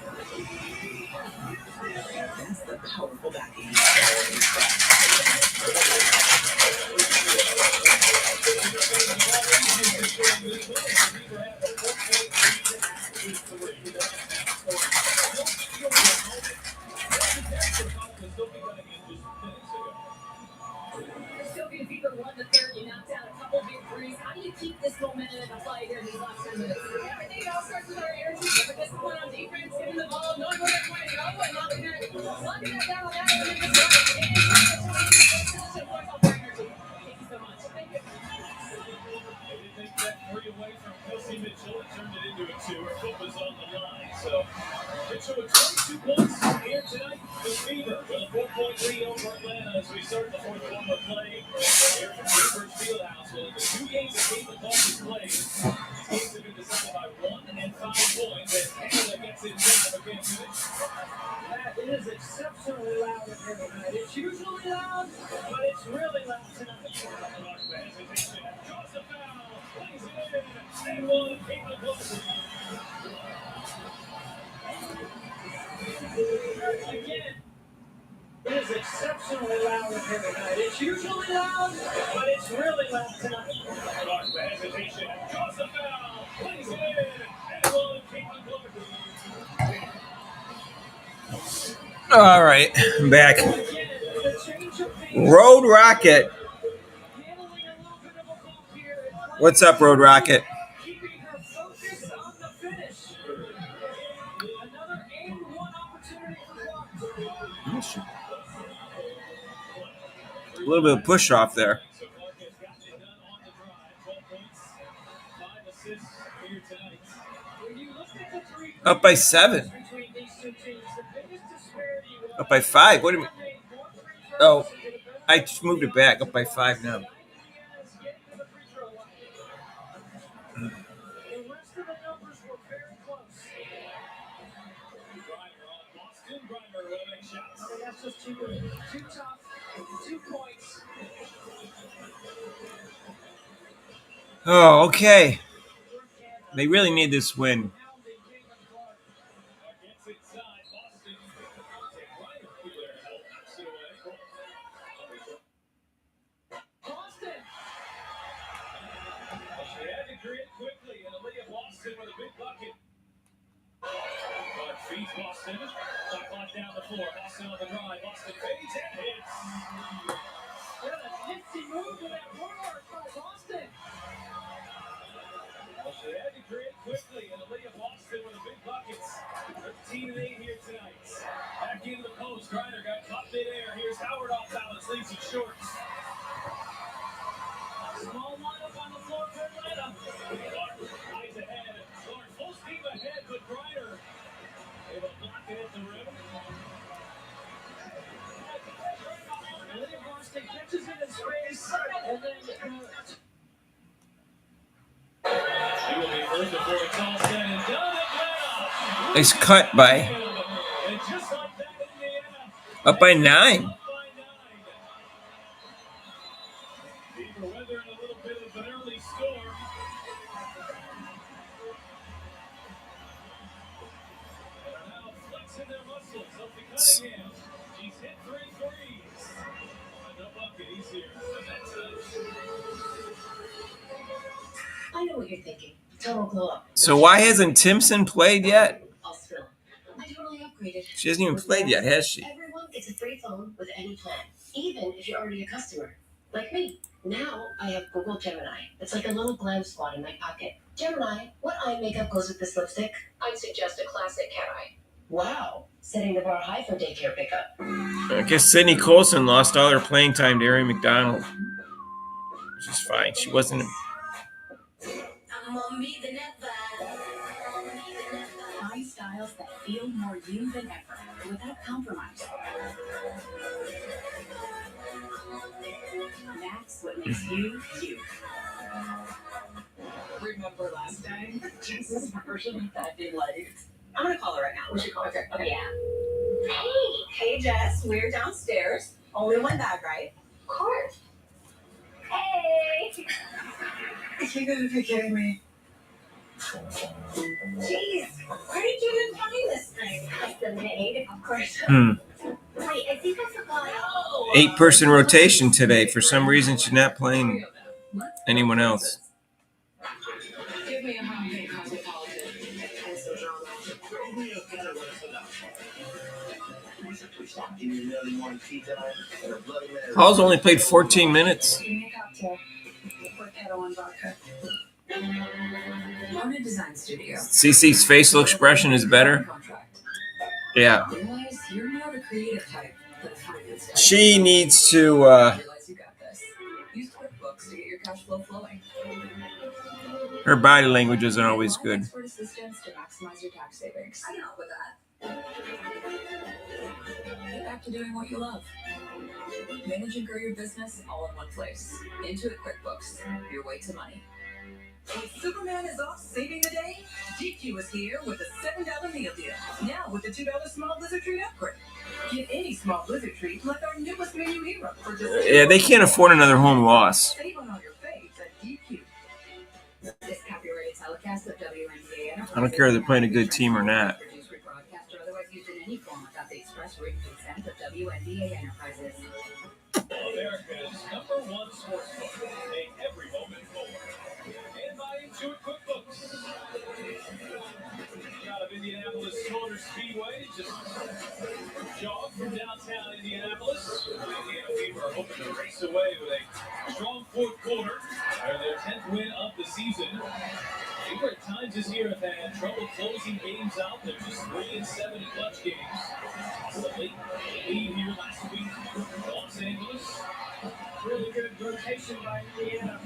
That's the powerful backing of Sophie Fever won the third. You knocked out a couple big threes. How do you keep this momentum in the play here in these last 10 minutes? Everything all starts with our energy. Never discipline on defense, hitting the ball, knowing where it's going to go, and knocking that down on that. And then just right. And it's our energy. Thank you so much. Thank you. They did take that 3 away from Kelsey Mitchell and turned it into a 2. Her foot was on the line. So Mitchell with 22 points here tonight. The Fever with a 4-point lead over Atlanta as we start the fourth quarter play here from Cambridge Fieldhouse. Well, in the 2 games that Caitlin Clark has played, these games have been decided by 1 and 5 points as Canada gets in time but can't finish. That is exceptionally loud in here tonight. It's usually loud, but it's really loud tonight. Clark, the hesitation, draws the foul, plays it in, and one, Caitlin Clark. Again, it is exceptionally loud in here tonight. It's usually loud, but it's really loud tonight. Clark, the hesitation, draws the foul, plays it in, and one, Caitlin Clark. All right, I'm back. Road Rocket What's up, Road Rocket? keeping her focus on the finish. Another and one opportunity for Clark. A little bit of push off there. So Clark has gotten it done on the drive. 12 points, 5 assists here tonight. When you look at the three Up by 7. between these two teams, the biggest disparity was Up by 5. What do you mean? made more free throws Oh, and did a better I just moved it back. Up by 5 now. Indiana's getting to the free throw line. The rest of the numbers were very close. Grimer on Boston. Grimer will make shots. I mean, that's just too good. Too tough. 2 points. Oh, okay. They really need this win. Pounding Caitlin Clark. Clark gets inside. Boston. Grimer through there. Help knocks it away. Boston. She had to create quickly, and Aaliyah Boston with a big bucket. Clark feeds Boston. Shot clock down the floor. Boston on the drive. Boston fades and hits. What a nifty move with that forward by Boston. Well, she had to create quickly, and Aaliyah Boston with a big buckets. 13 and 8 here tonight. Back into the post. Griner got caught midair. Here's Howard off balance, leaves it short. Small lineup on the floor for Atlanta. Clark eyes ahead. Clark full steam ahead, but Griner able to block it at the rim. Aaliyah Boston catches it in space, and then She will be first before it's all said and done. Atlanta. Nice cut by. And just like that, Indiana Up by 9. up by 9. Fever weather and a little bit of an early storm. And are now flexing their muscles. Sophie Cunningham. She's hit 3 threes. But no bucket. He's here. I know what you're thinking. Total glow up. So why hasn't Timpson played yet? I'll spill. I totally upgraded. She hasn't even played yet, has she? Everyone gets a free phone with any plan, even if you're already a customer. Like me. Now I have Google Gemini. It's like a little glam squad in my pocket. Gemini, what eye makeup goes with this lipstick? I'd suggest a classic cat eye. Wow. Setting the bar high for daycare pickup. I guess Sydney Colson lost all her playing time to Ari McDonald. Which is fine. She wasn't. I'm on me than ever. Find styles that feel more you than ever, without compromise. That's what makes you, you. Remember last time? Jess's version of that being like, I'm gonna call her right now. We should call her. Okay. Yeah. Hey Jess, we're downstairs. Only one bag, right? Of course. Hey. You gotta be kidding me. Jeez, where did you even find this thing? I submitted, of course. Wait, I think I forgot. 8-person rotation today. For some reason, she's not playing anyone else. Give me a hot pink cosmopolitan and some drama. Hall's only played 14 minutes. Give me a cocktail with keto and vodka. Mona Design Studio. CC's facial expression is better. Contract. Yeah. Realize you're more the creative type than the finance type. She needs to. Realize you got this. Use QuickBooks to get your cash flow flowing. Her body language isn't always good. Expert assistance to maximize your tax savings. I can help with that. Get back to doing what you love. Manage and grow your business all in one place. Intuit QuickBooks. Your way to money. When Superman is off saving the day, GQ is here with a $7 meal deal. Now with the $2 small Blizzard treat upgrade. Get any small Blizzard treat like our newest menu hero for just Yeah, they can't afford another home loss. save on all your faves at GQ. This copyrighted telecast of WNBA Enterprises. I don't care if they're playing a good team or not. Produced, rebroadcast, or otherwise used in any form without the express written consent of WNBA Enterprises. America's #1 sports book. Make every moment more. And by Intuit QuickBooks. Out of Indianapolis Motor Speedway, just jog from downtown Indianapolis. The Indiana Fever are hoping to race away with a strong fourth quarter. They're their 10th win of the season. Fever at times this year have had trouble closing games out. They're just 3-7 in clutch games. The late lead here last week, Los Angeles. Really good rotation by Indiana.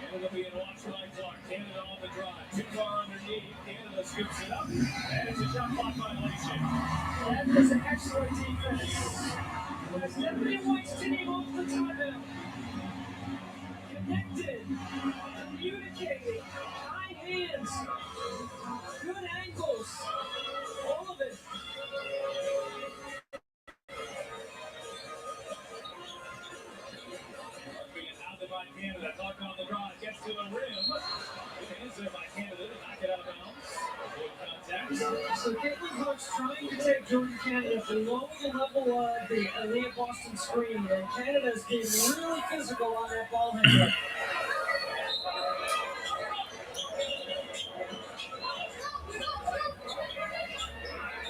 Canada being watched by Clark. Canada on the drive. Too far underneath. Canada scoops it up. And it's a shot clock violation. That is an excellent defense. As Liberty White's team off the timeout. Connected. Communicating. High hands. Good angles. All of it. Being hounded by Canada. Clark on the drive. Gets to the rim. Good hands there by Canada to knock it out of bounds. Avoid contact. So Caitlin Clark's trying to take Jordan Canada below the level of the Aliyah Boston screen, and Canada's being really physical on that ball handler.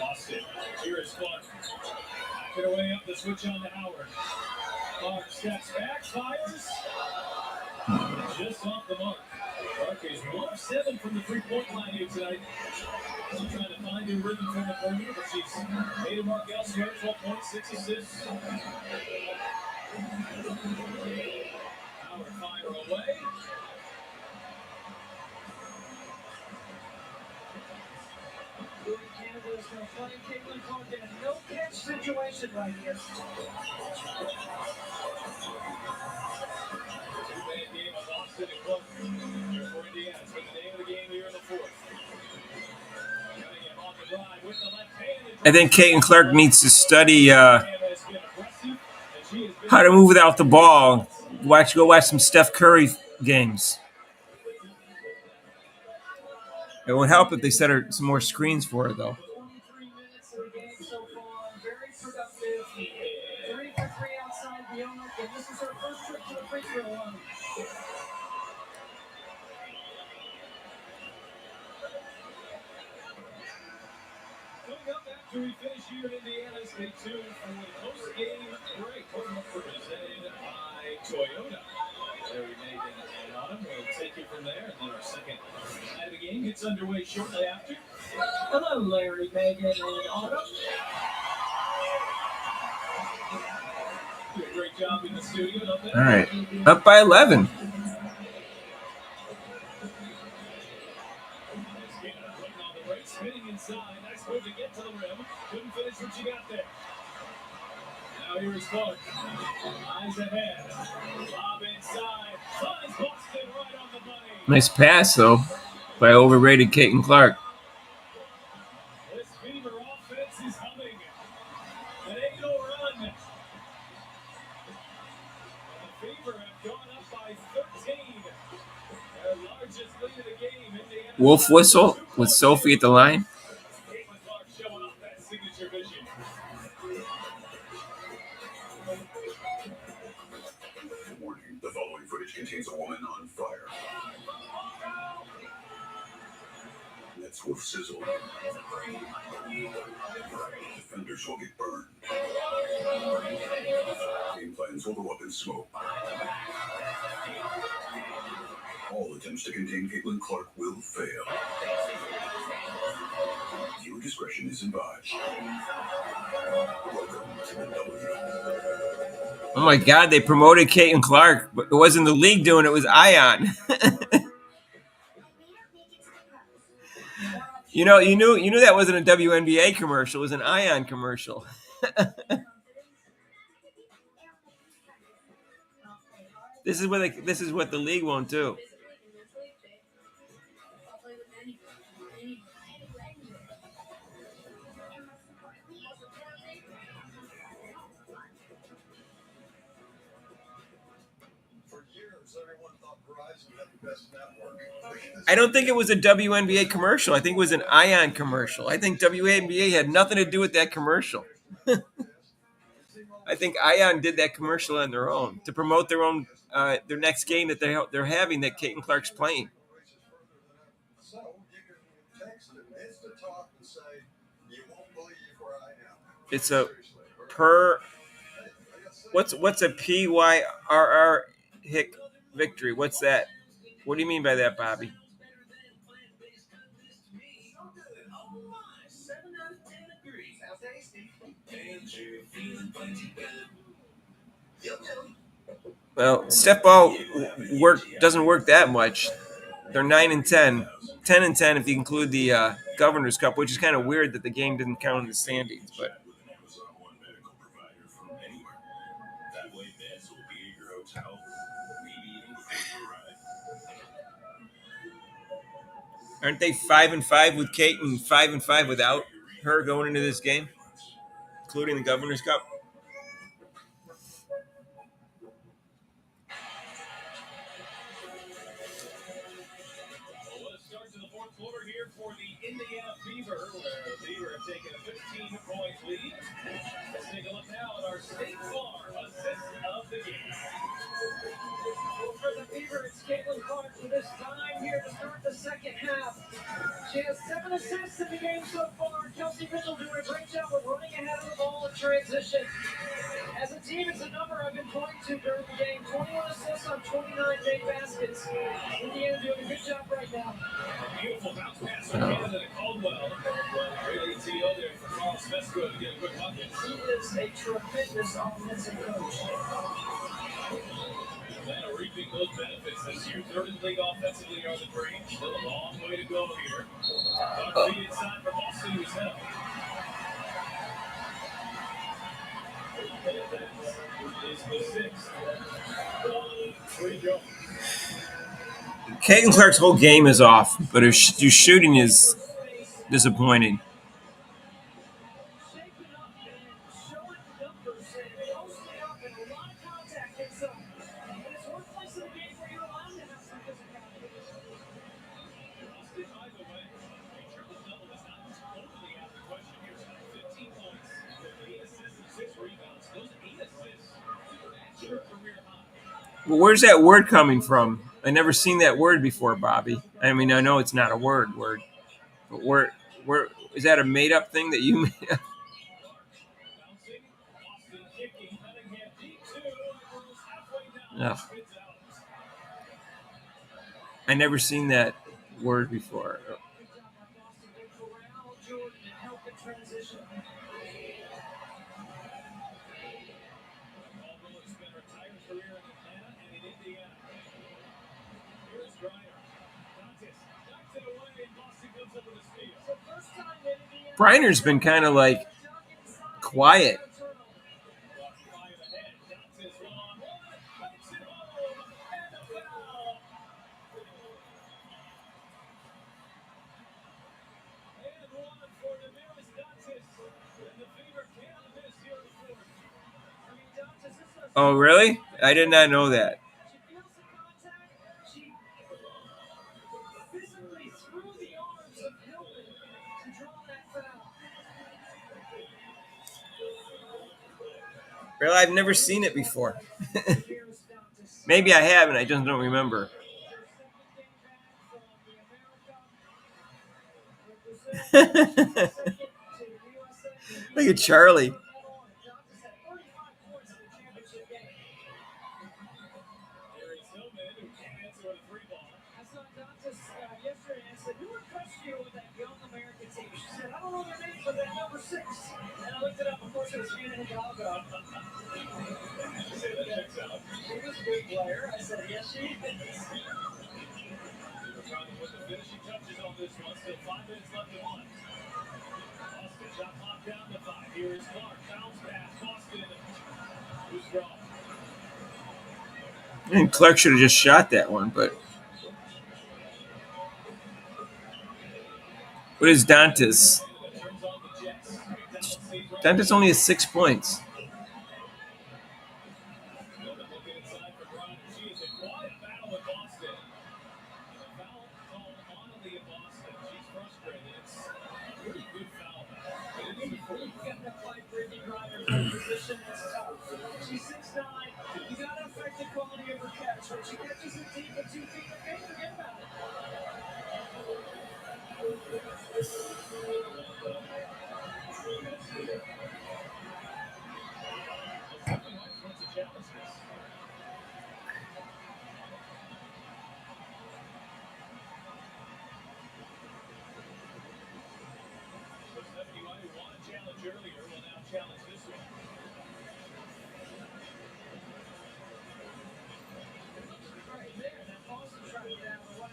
Lost it. Here is Clark. Back it away up the switch on to Howard. Clark steps back, fires. Just off the mark. Clark is 1 of 7 from the three-point line here tonight. She's trying to find her rhythm from the perimeter, but she's made a mark elsewhere. 12 points, 6 assists. Howard fire away. Canada is going to play Caitlin Clark in a no-catch situation right here. Two-man game of Boston and Clark here for Indiana. It's been the name of the game here in the fourth. Cunningham on the drive with the left hand. I think Caitlin Clark needs to study how to move without the ball. Go watch some Steph Curry games. It would help if they set her some more screens for her, though. 23 minutes of the game so far. Very productive. 3 for 3 outside the arc, and this is her first trip to the free throw line. Coming up after we finish here in Indiana, stay tuned for the post-game break. Presented by Toyota. Larry, Megan, and Autumn will take you from there, and then our second night of the game gets underway shortly after. Hello, Larry, Megan, and Autumn. Do a great job in the studio up there. All right. Up by 11. Canada putting on the break, spinning inside. Nice move to get to the rim. Couldn't finish what she got there. Now here is Clark. Eyes ahead. Lob inside. Finds Boston right on the money. Nice pass, though, by overrated Caitlin Clark. This Fever offense is humming. An 8-0 run. The Fever have gone up by 13. Their largest lead of the game. Indiana. Wolf whistle with Sophie at the line. Caitlin Clark showing off that signature vision. Warning, the following footage contains a woman on fire. That's Wolf Sizzle. Defenders will get burned. Game plans will go up in smoke. All attempts to contain Caitlin Clark will fail. Viewer discretion is advised. Welcome to the W. Oh my God, they promoted Caitlin Clark, but it wasn't the league doing it, it was Ion. you knew that wasn't a WNBA commercial, it was an Ion commercial. This is what the league won't do. I don't think it was a WNBA commercial. I think it was an Ion commercial. I think WNBA had nothing to do with that commercial. I think Ion did that commercial on their own to promote their next game that they're having that Caitlin Clark's playing. So you can text and Insta talk and It's a per. What's a PYRR hick victory? What's that? What do you mean by that, Bobby? Well, Steph ball doesn't work that much. They're 9-10, 10-10 if you include the Governor's Cup, which is kind of weird that the game didn't count in the standings. But aren't they 5-5 with Kate and 5-5 without her going into this game, including the Governor's Cup? What a start to the fourth quarter here for the Indiana Fever, where the Fever have taken a 15-point lead. Let's take a look now at our State Farm assist of the game. Well, for the Fever, it's Caitlin Clark for this time here to start the second half. She has 7 assists in the game so far. Kelsey Mitchell doing a great job of running ahead of the ball in transition. As a team, it's a number I've been pointing to during the game. 21 assists on 29 made baskets. Indiana doing a good job right now. Beautiful bounce pass from Canada to Caldwell. Really TO there for Carl Smesco to get a quick bucket. He is a tremendous offensive coach. Atlanta reaping those benefits this year. Third in the league offensively on the green. Still a long way to go here. Buck feed inside for Boston, who's held. Is the sixth. Caitlin Clark's whole game is off, but her shooting is disappointing. Well, where's that word coming from? I never seen that word before, Bobby. I mean, I know it's not a word, but where is that a made up thing that you made up? No. I never seen that word before. Briner's been kind of like quiet. Oh, really? I did not know that. Really, I've never seen it before. Maybe I have, and I just don't remember. Look at Charlie. I said, yes, she is. Trying to put the finishing touches on this one. Still 5 minutes left to one. Boston shot clock down to 5. Here is Clark. Bounce pass. Boston. Who's strong? And Clark should have just shot that one, but what is Dantas? Dantas only has 6 points. She's 6'9". You gotta affect the quality of her catch. When she catches it deep at 2 feet, okay, forget about it. challenge earlier will now challenge this one. Right there, that Boston trying to get out of the way.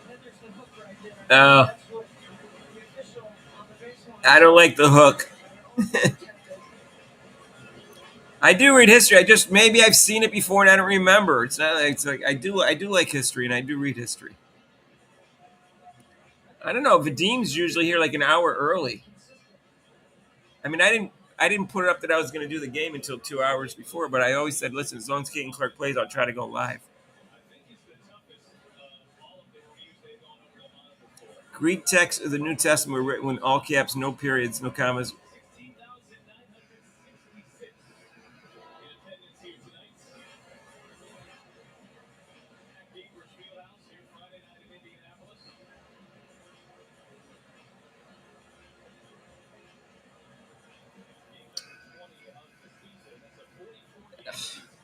Then there's the hook right there. Oh, That's what the official on the baseline. I don't like the hook. I do read history. Maybe I've seen it before and I don't remember. It's not like it's like I do like history and I do read history. I don't know. Vadim's usually here like an hour early. I mean, I didn't put it up that I was going to do the game until 2 hours before, but I always said, listen, as long as Caitlin Clark plays, I'll try to go live. Greek texts of the New Testament were written in all caps, no periods, no commas.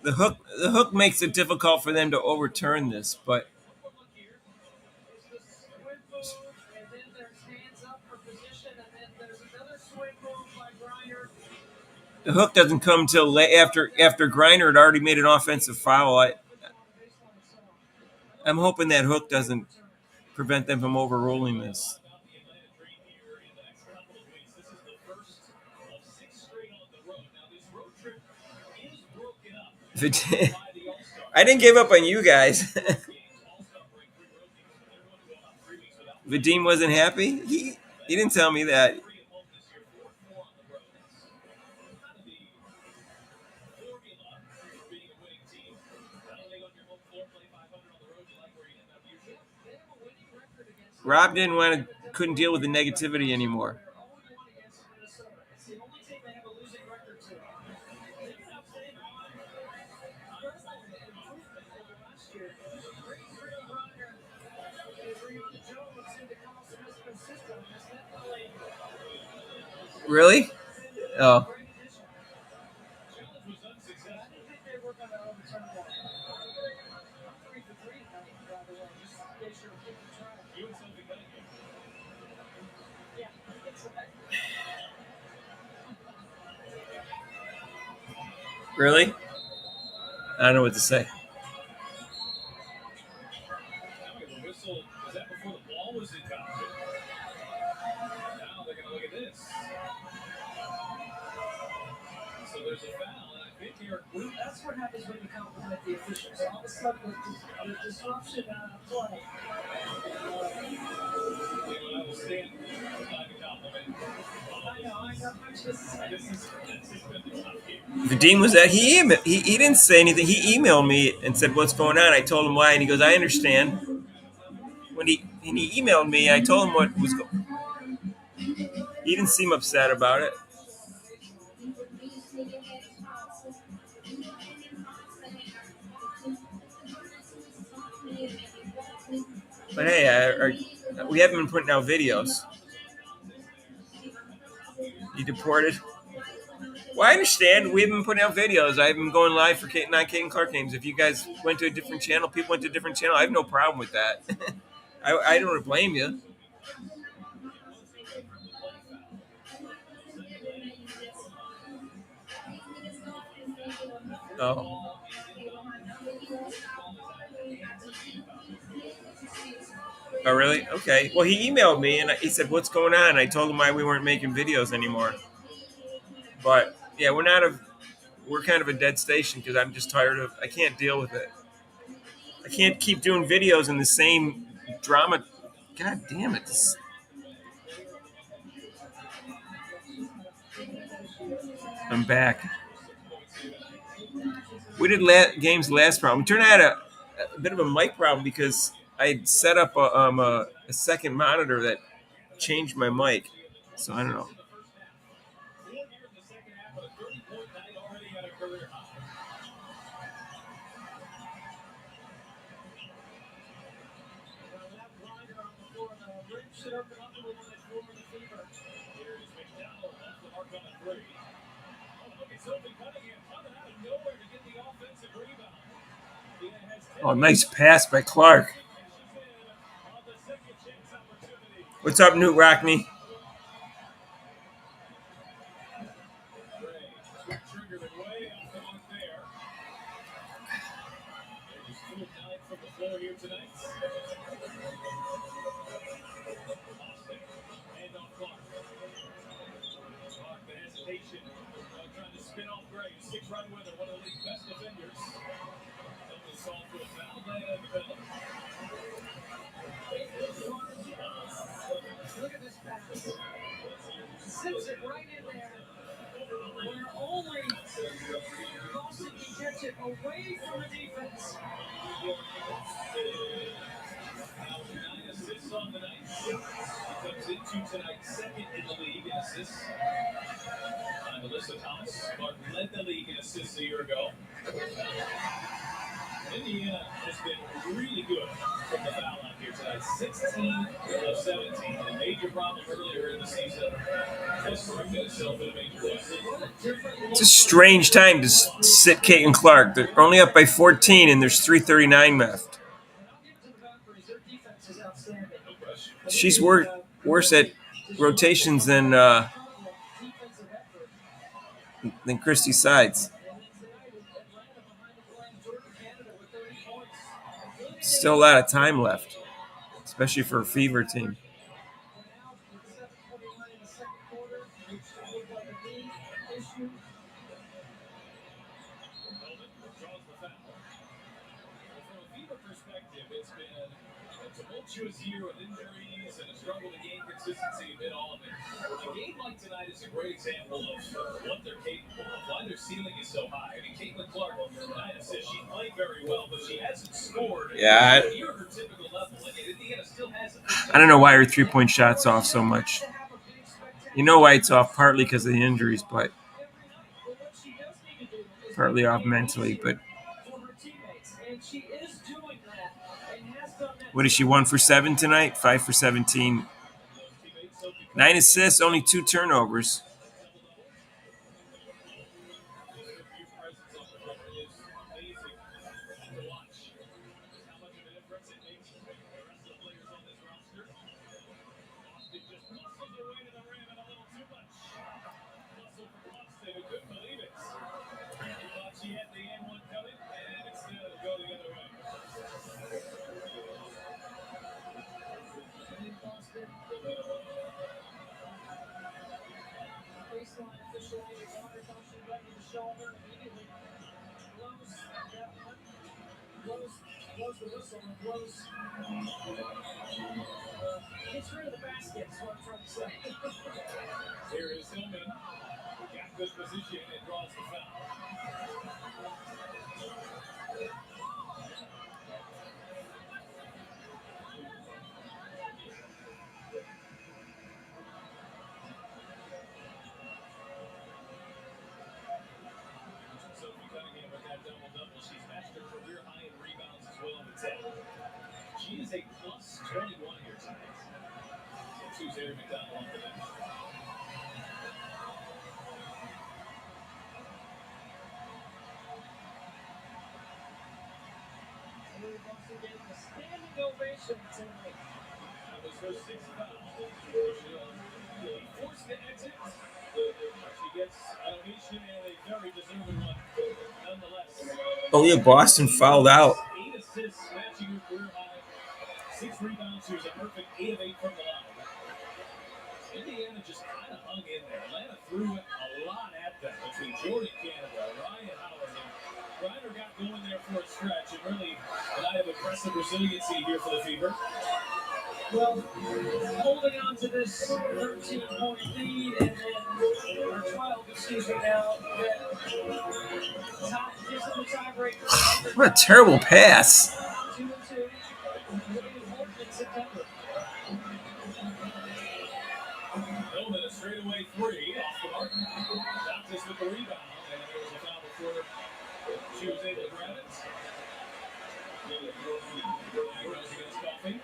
The hook makes it difficult for them to overturn this, but And then there's hands up for position, and then there's another swing move by Griner. the hook doesn't come until after Griner had already made an offensive foul. I'm hoping that hook doesn't prevent them from overruling this. I didn't give up on you guys. Vadim wasn't happy? He didn't tell me that. Rob couldn't deal with the negativity anymore. It's the only team they have a losing record to. Last year, Green Griner and Brianna Jones seem to come up with a system. It's definitely Really? Oh. Really? I don't know what to say. The whistle, was that before the ball was in contact? Now they're going to look at this. So there's a foul, and I think here. That's what happens when you compliment the officials. All of a sudden, the disruption play. I will stand by the compliment. I know. Vadim was that he didn't say anything. He emailed me and said, "What's going on?" I told him why, and he goes, "I understand." When he emailed me, I told him what was going. He didn't seem upset about it. But hey, we haven't been putting out videos. You deported? Well, I understand. We haven't been putting out videos. I've been going live for non-Caitlin Clark games. If you guys went to a different channel, people went to a different channel, I have no problem with that. I don't blame you. Oh. Oh, really? Okay. Well, he emailed me and he said, "What's going on?" I told him why we weren't making videos anymore. But yeah, we're kind of a dead station because I'm just tired of. I can't deal with it. I can't keep doing videos in the same drama. God damn it! I'm back. We did games last problem. We turned out a bit of a mic problem because I set up a second monitor that changed my mic. So I don't know. Oh, nice pass by Clark. What's up, Newt Rockney? Look at this pass. Zips it right in there. Where only Boston can catch it away from the defense. 9 assists on the night. He comes into tonight second in the league in assists. Melissa Thomas, Clark led the league in assists a year ago. Indiana has been really good from the foul line here tonight. 16 of 17. A major problem earlier in the season. Has corrected itself in a major way. It's a strange time to sit Caitlin Clark. They're only up by 14, and there's 3:39 left. She's worse at rotations than Christy Sides. Still a lot of time left, especially for a Fever team. Tumultuous year with injuries and a struggle to gain consistency amid all of it. A game like tonight is a great example of what they're capable of, why their ceiling is so high. I mean, Caitlin Clark, 9 assists, she played very well, but she hasn't scored near her typical level. And Indiana still has I don't know why her 3-point shot's off so much. You know why it's off, partly because of the injuries, but partly off mentally. But what is she, 1 for 7 tonight? 5 for 17. 9 assists, only 2 turnovers. Gets rid of the basket, is what I'm trying to say. Here is Hillman. Got good position and draws the foul. Sophie Cunningham with that double-double. She's matched her career high in rebounds as well with 10. She is a plus 21 here tonight. So Susan McDonald on the bench. Getting a standing ovation tonight. That was her 6th foul. She'll be forced to exit. She gets an ovation and a very deserving one, nonetheless. Oh, yeah, Boston fouled out. 8 assists, matching her career high. 6 rebounds. She was a perfect 8 of 8 from the line. Indiana just kind of hung in there. Atlanta threw it a lot at them between Jordan Canada, Ryan Howard, and Reiner got going there for a stretch, and really a night of impressive resiliency here for the Fever. Well, holding on to this 13-point lead, and then, or 12, excuse me now, that gives them the tiebreaker. What a terrible pass. 2-2. In September. Hillman, a straightaway 3 off the mark. Doctors with the rebound, and there was a foul before she was able to grab it. Rose against Coffey.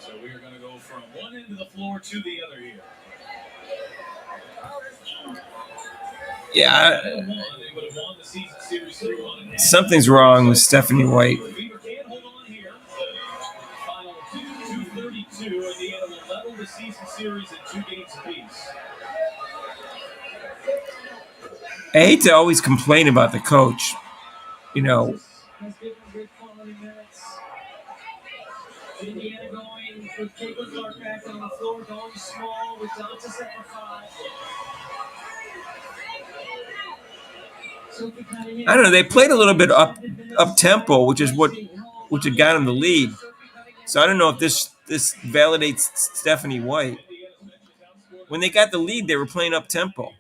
So we are going to go from one end of the floor to the other here. Yeah, They would have won the season series 3-1. something's wrong with Stephanie White. Fever can hold on here. Final 2-2-32. Indiana will level the season series in 2 games apiece. I hate to always complain about the coach. You know, Has given good quality minutes. Indiana going with Caitlin Clark back on the floor, going small with Dantas at the 5. I don't know. They played a little bit up tempo, which had got them the lead. So I don't know if this validates Stephanie White. When they got the lead, they were playing up tempo.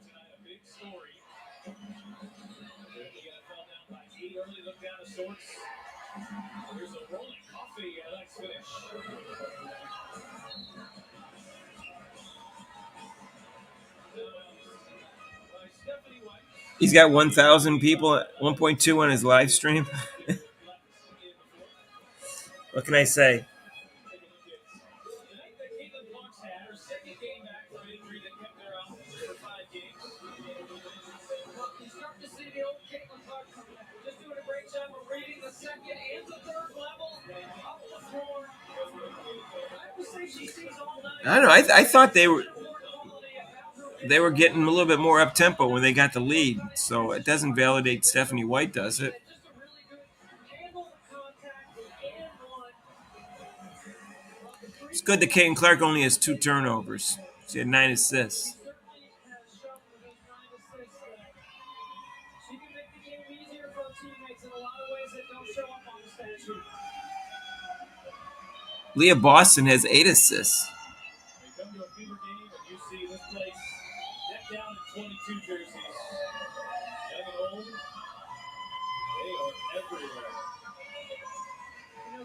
He's got 1,000 people, 1.2 on his live stream. What can I say? I don't know. I thought they were getting a little bit more up tempo when they got the lead, so it doesn't validate Stephanie White, does it? It's good that Caitlin Clark only has 2 turnovers. She had 9 assists. Leah Boston has 8 assists. Come to a Fever game and you see this place decked out in 22 jerseys. Young and old, they are everywhere.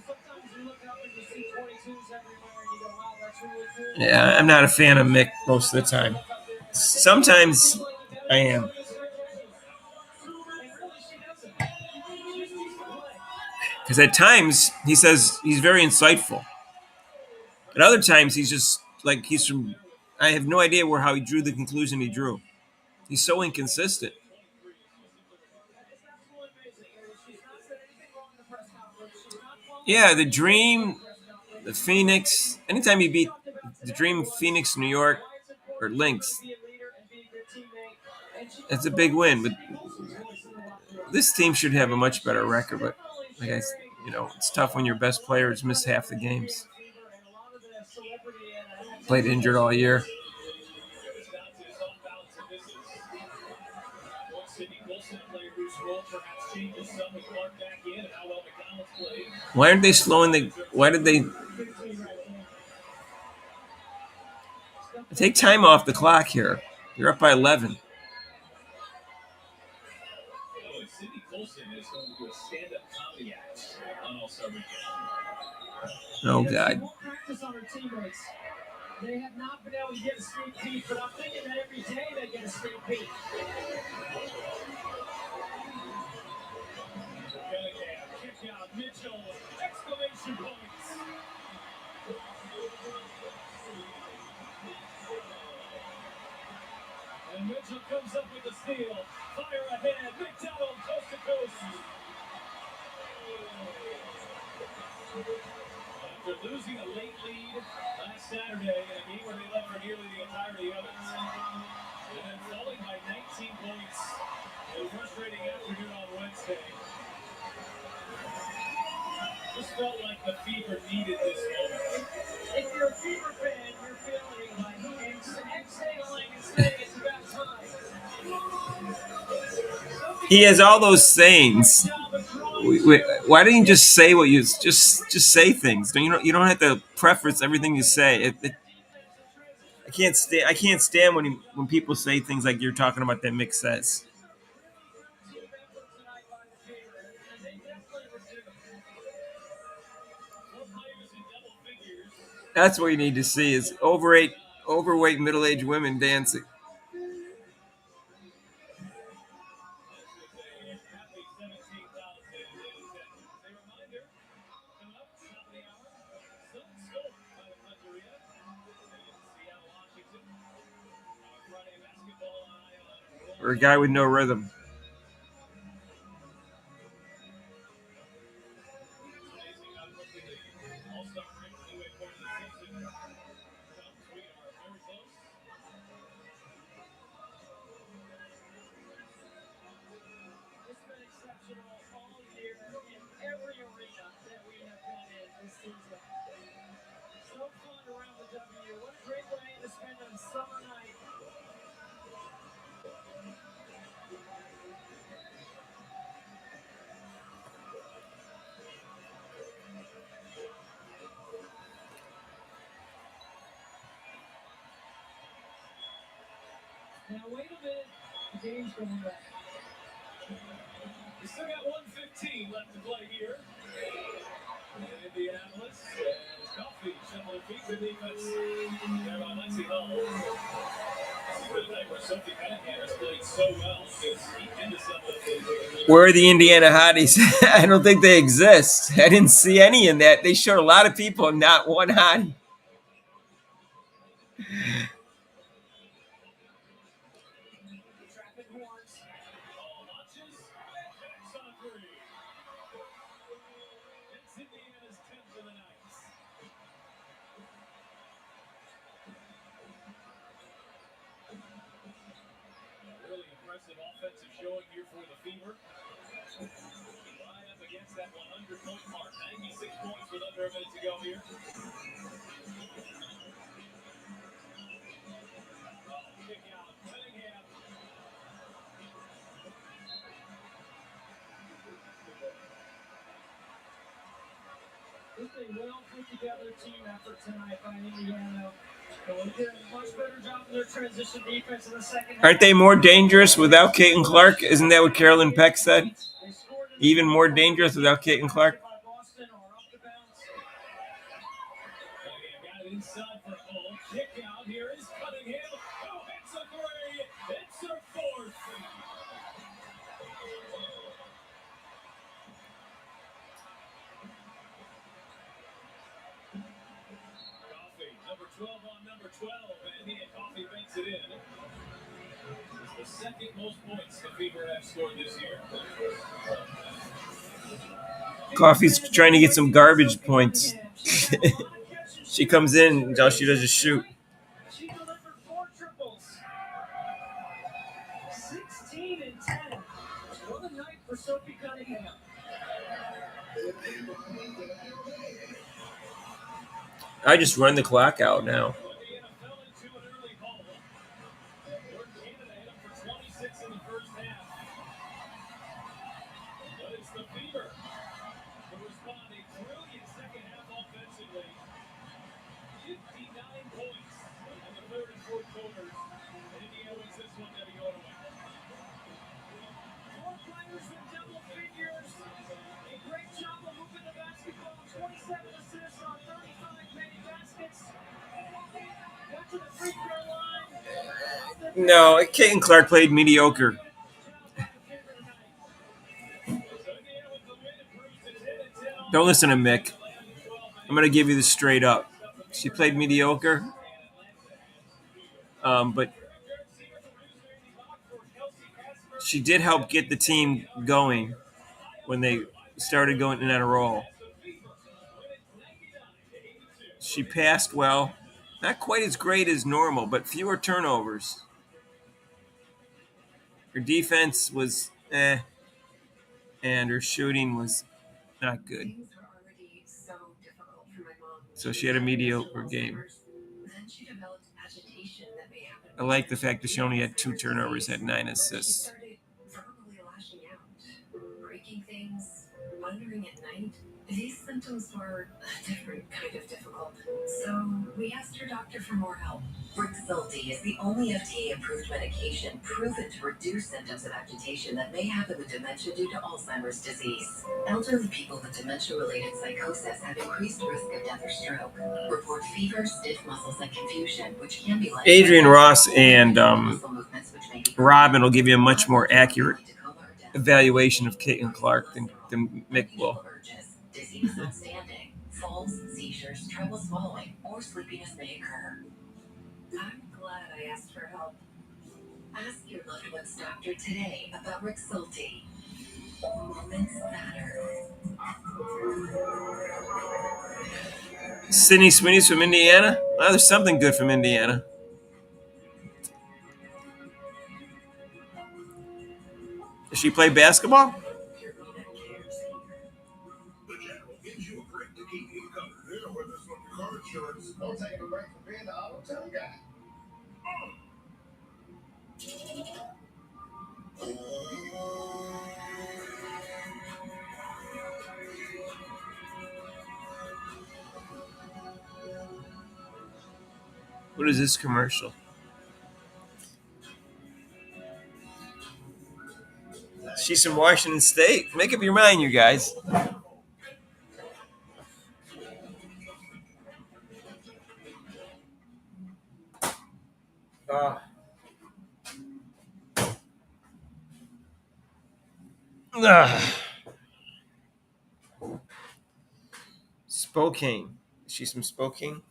Sometimes you look up and you see 22s everywhere and you go, wow, that's really cool. Yeah, I'm not a fan of Mick most of the time. Sometimes I am. Because at times he says he's very insightful. At other times he's just like he's from. I have no idea how he drew the conclusion he drew. He's so inconsistent. Yeah, the Dream, the Phoenix. Anytime you beat the Dream, Phoenix, New York, or Lynx, it's a big win. But this team should have a much better record. But like it's tough when your best players miss half the games. Played injured all year. Why aren't they slowing the? Why did they take time off the clock here? You're up by 11. Cindy Colson is going to do a stand-up comedy act on All-Star Weekend. Oh, God. They have not been able to get a sneak peek, but I'm thinking that every day they get a sneak peek. Kick out, Mitchell, exclamation points. And Mitchell comes up with a steal. Fire ahead, McDonald coast to coast. After losing a late lead last Saturday in a game where they led for nearly the entirety of it, and then falling by 19 points in a frustrating afternoon on Wednesday. Just felt like the Fever needed this moment. If you're a Fever fan, you're feeling like exhaling and saying it's about time. He has all those sayings. Why didn't you just say what you just say things? You don't have to preface everything you say. I can't stand when people say things like you're talking about that Mick says. That's what you need to see is overweight middle-aged women dancing. or a guy with no rhythm. It's been exceptional all year in every arena that we have been in this season. So fun around the W. What a great way to spend a summer night. Now wait a minute. The game's going back. We still got 1:15 left to play here. In Indianapolis, as Coffee shuffling feet to defense. There by Lexi Hull. This has been a night where Sophie Cunningham has played so well. She's deep into something. Where are the Indiana Hotties? I don't think they exist. I didn't see any in that. They showed a lot of people, not one Hottie. Trapping horns. Ball launches. Backs on a three. It's Indiana's 10th of the night. Really impressive offensive showing here for the Fever. Right up against that 100-point mark. 96 points with under a minute to go here. Kick out. Cunningham. This is a well put together team effort tonight by Indiana. They did a much better job of their transition defense in the second half. Aren't they more dangerous without Caitlin Clark? Isn't that what Carolyn Peck said? They scored in Even more dangerous without Caitlin Clark? by Boston or up the bounce. Cunningham got it inside for Hull. Kick out. Here is Cunningham. Oh, it's a three. It's her fourth. Coffee, number 12 on number 12, and Coffee makes it in. This is the second most points the Fever have scored this year. Coffee's trying to get some garbage points. She comes in, all she does is shoot. She delivered 4 triples. 16 and 10. What a night for Sophie Cunningham. I just run the clock out now. Indiana fell into an early hole. North Canada hit up for 26 in the first half. But it's the Fever who respond a brilliant second half offensively. 59 points in the third and fourth quarters. And Indiana wins this one to go away. 4 players with double figures. A great job of moving the basketball. 27 assists on 35 made baskets. Got to the free throw line. No, Caitlin Clark played mediocre. Don't listen to Mick. I'm going to give you this straight up. She played mediocre, but she did help get the team going when they started going in on a roll. She passed well. Not quite as great as normal, but fewer turnovers. Her defense was and her shooting was not good. Things were already so difficult for my mom. So she had a mediocre game. Then she developed agitation that may happen. I like the fact that she only had 2 turnovers, had 9 She assists. started verbally lashing out, breaking things, wandering at night. These symptoms were a different kind of difficult. So we asked her doctor for more help. Brixilti is the only FDA-approved medication proven to reduce symptoms of agitation that may happen with dementia due to Alzheimer's disease. Elderly people with dementia-related psychosis have increased risk of death or stroke. Report fever, stiff muscles, and confusion, which can be like Adrian Ross and muscle movements, which may be Robin will give you a much more accurate evaluation of Caitlin Clark than Mick will. Dizziness on standing, falls, seizures, trouble swallowing, or sleepiness may occur. I'm glad I asked for help. Ask your loved one's doctor today about Rexulti. Moments matter. Sydney Sweeney's from Indiana. Well, there's something good from Indiana. Does she play basketball? The General gives you a break to keep you covered. Yeah, with this one car insurance. Don't take a break from being the auto tail guy. What is this commercial? She's from Washington State. Make up your mind, you guys. Spokane. She's from Spokane.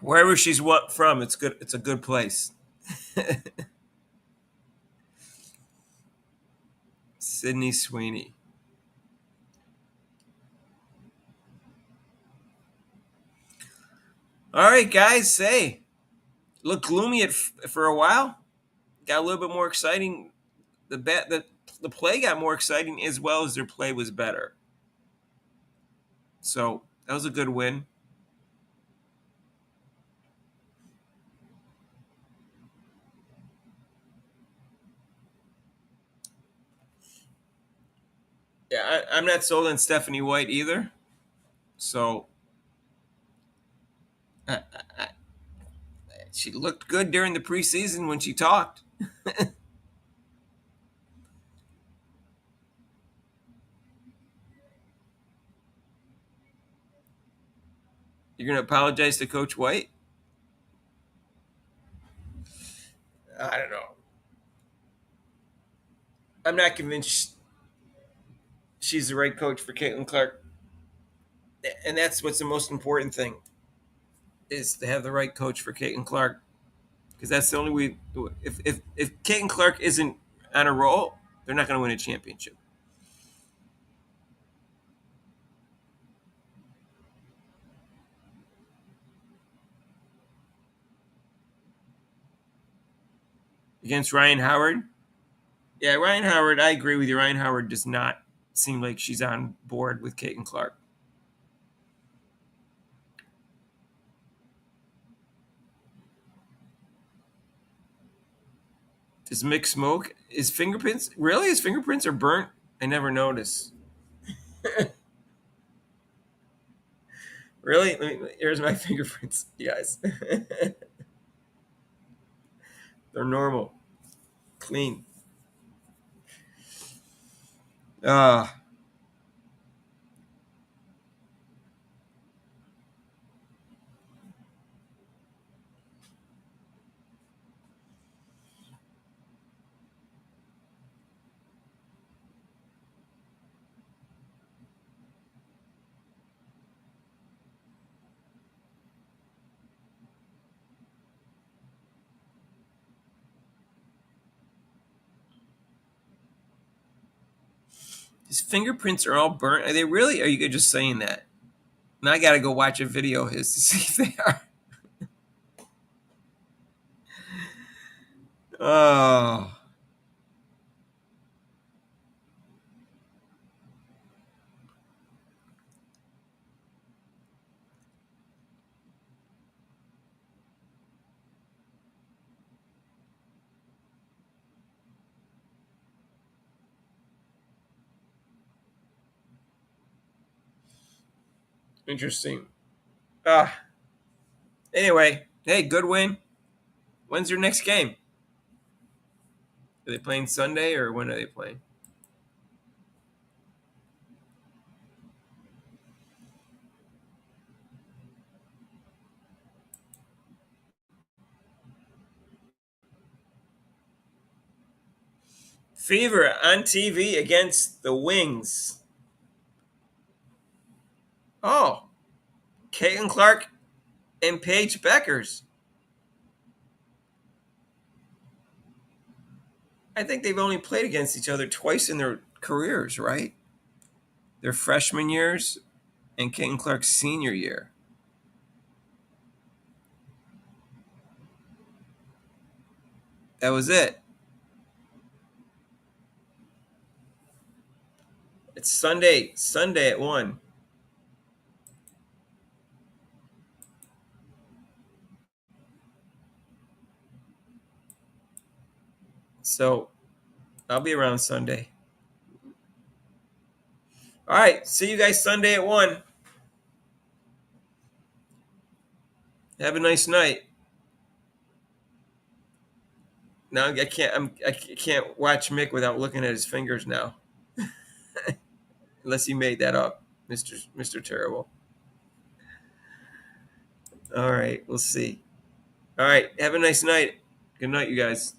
Wherever she's from, it's good. It's a good place. Sydney Sweeney. All right, guys. Say, look gloomy for a while. Got a little bit more exciting. The play got more exciting as well as their play was better. So that was a good win. Yeah, I'm not sold on Stephanie White either. So she looked good during the preseason when she talked. You're going to apologize to Coach White? I don't know. I'm not convinced she's the right coach for Caitlin Clark. And that's what's the most important thing, is to have the right coach for Caitlin Clark. Because that's the only way. If Caitlin Clark isn't on a roll, they're not going to win a championship. Against Ryan Howard? Yeah, Ryan Howard, I agree with you. Ryan Howard does not seem like she's on board with Caitlin Clark. Does Mick smoke? His fingerprints? Really? His fingerprints are burnt? I never noticed. Really? Here's my fingerprints, you guys. They're normal. Clean. His fingerprints are all burnt. Are they really? Or are you just saying that? Now I got to go watch a video of his to see if they are. Oh. Interesting. Anyway, hey, good win. When's your next game? Are they playing Sunday or when are they playing? Fever on TV against the Wings. Oh, Caitlin Clark and Paige Beckers. I think they've only played against each other twice in their careers, right? Their freshman years and Caitlin Clark's senior year. That was it. It's Sunday at 1. So I'll be around Sunday. All right. See you guys Sunday at 1. Have a nice night. Now I can't watch Mick without looking at his fingers now. Unless he made that up, Mr. Terrible. All right, we'll see. All right, have a nice night. Good night, you guys.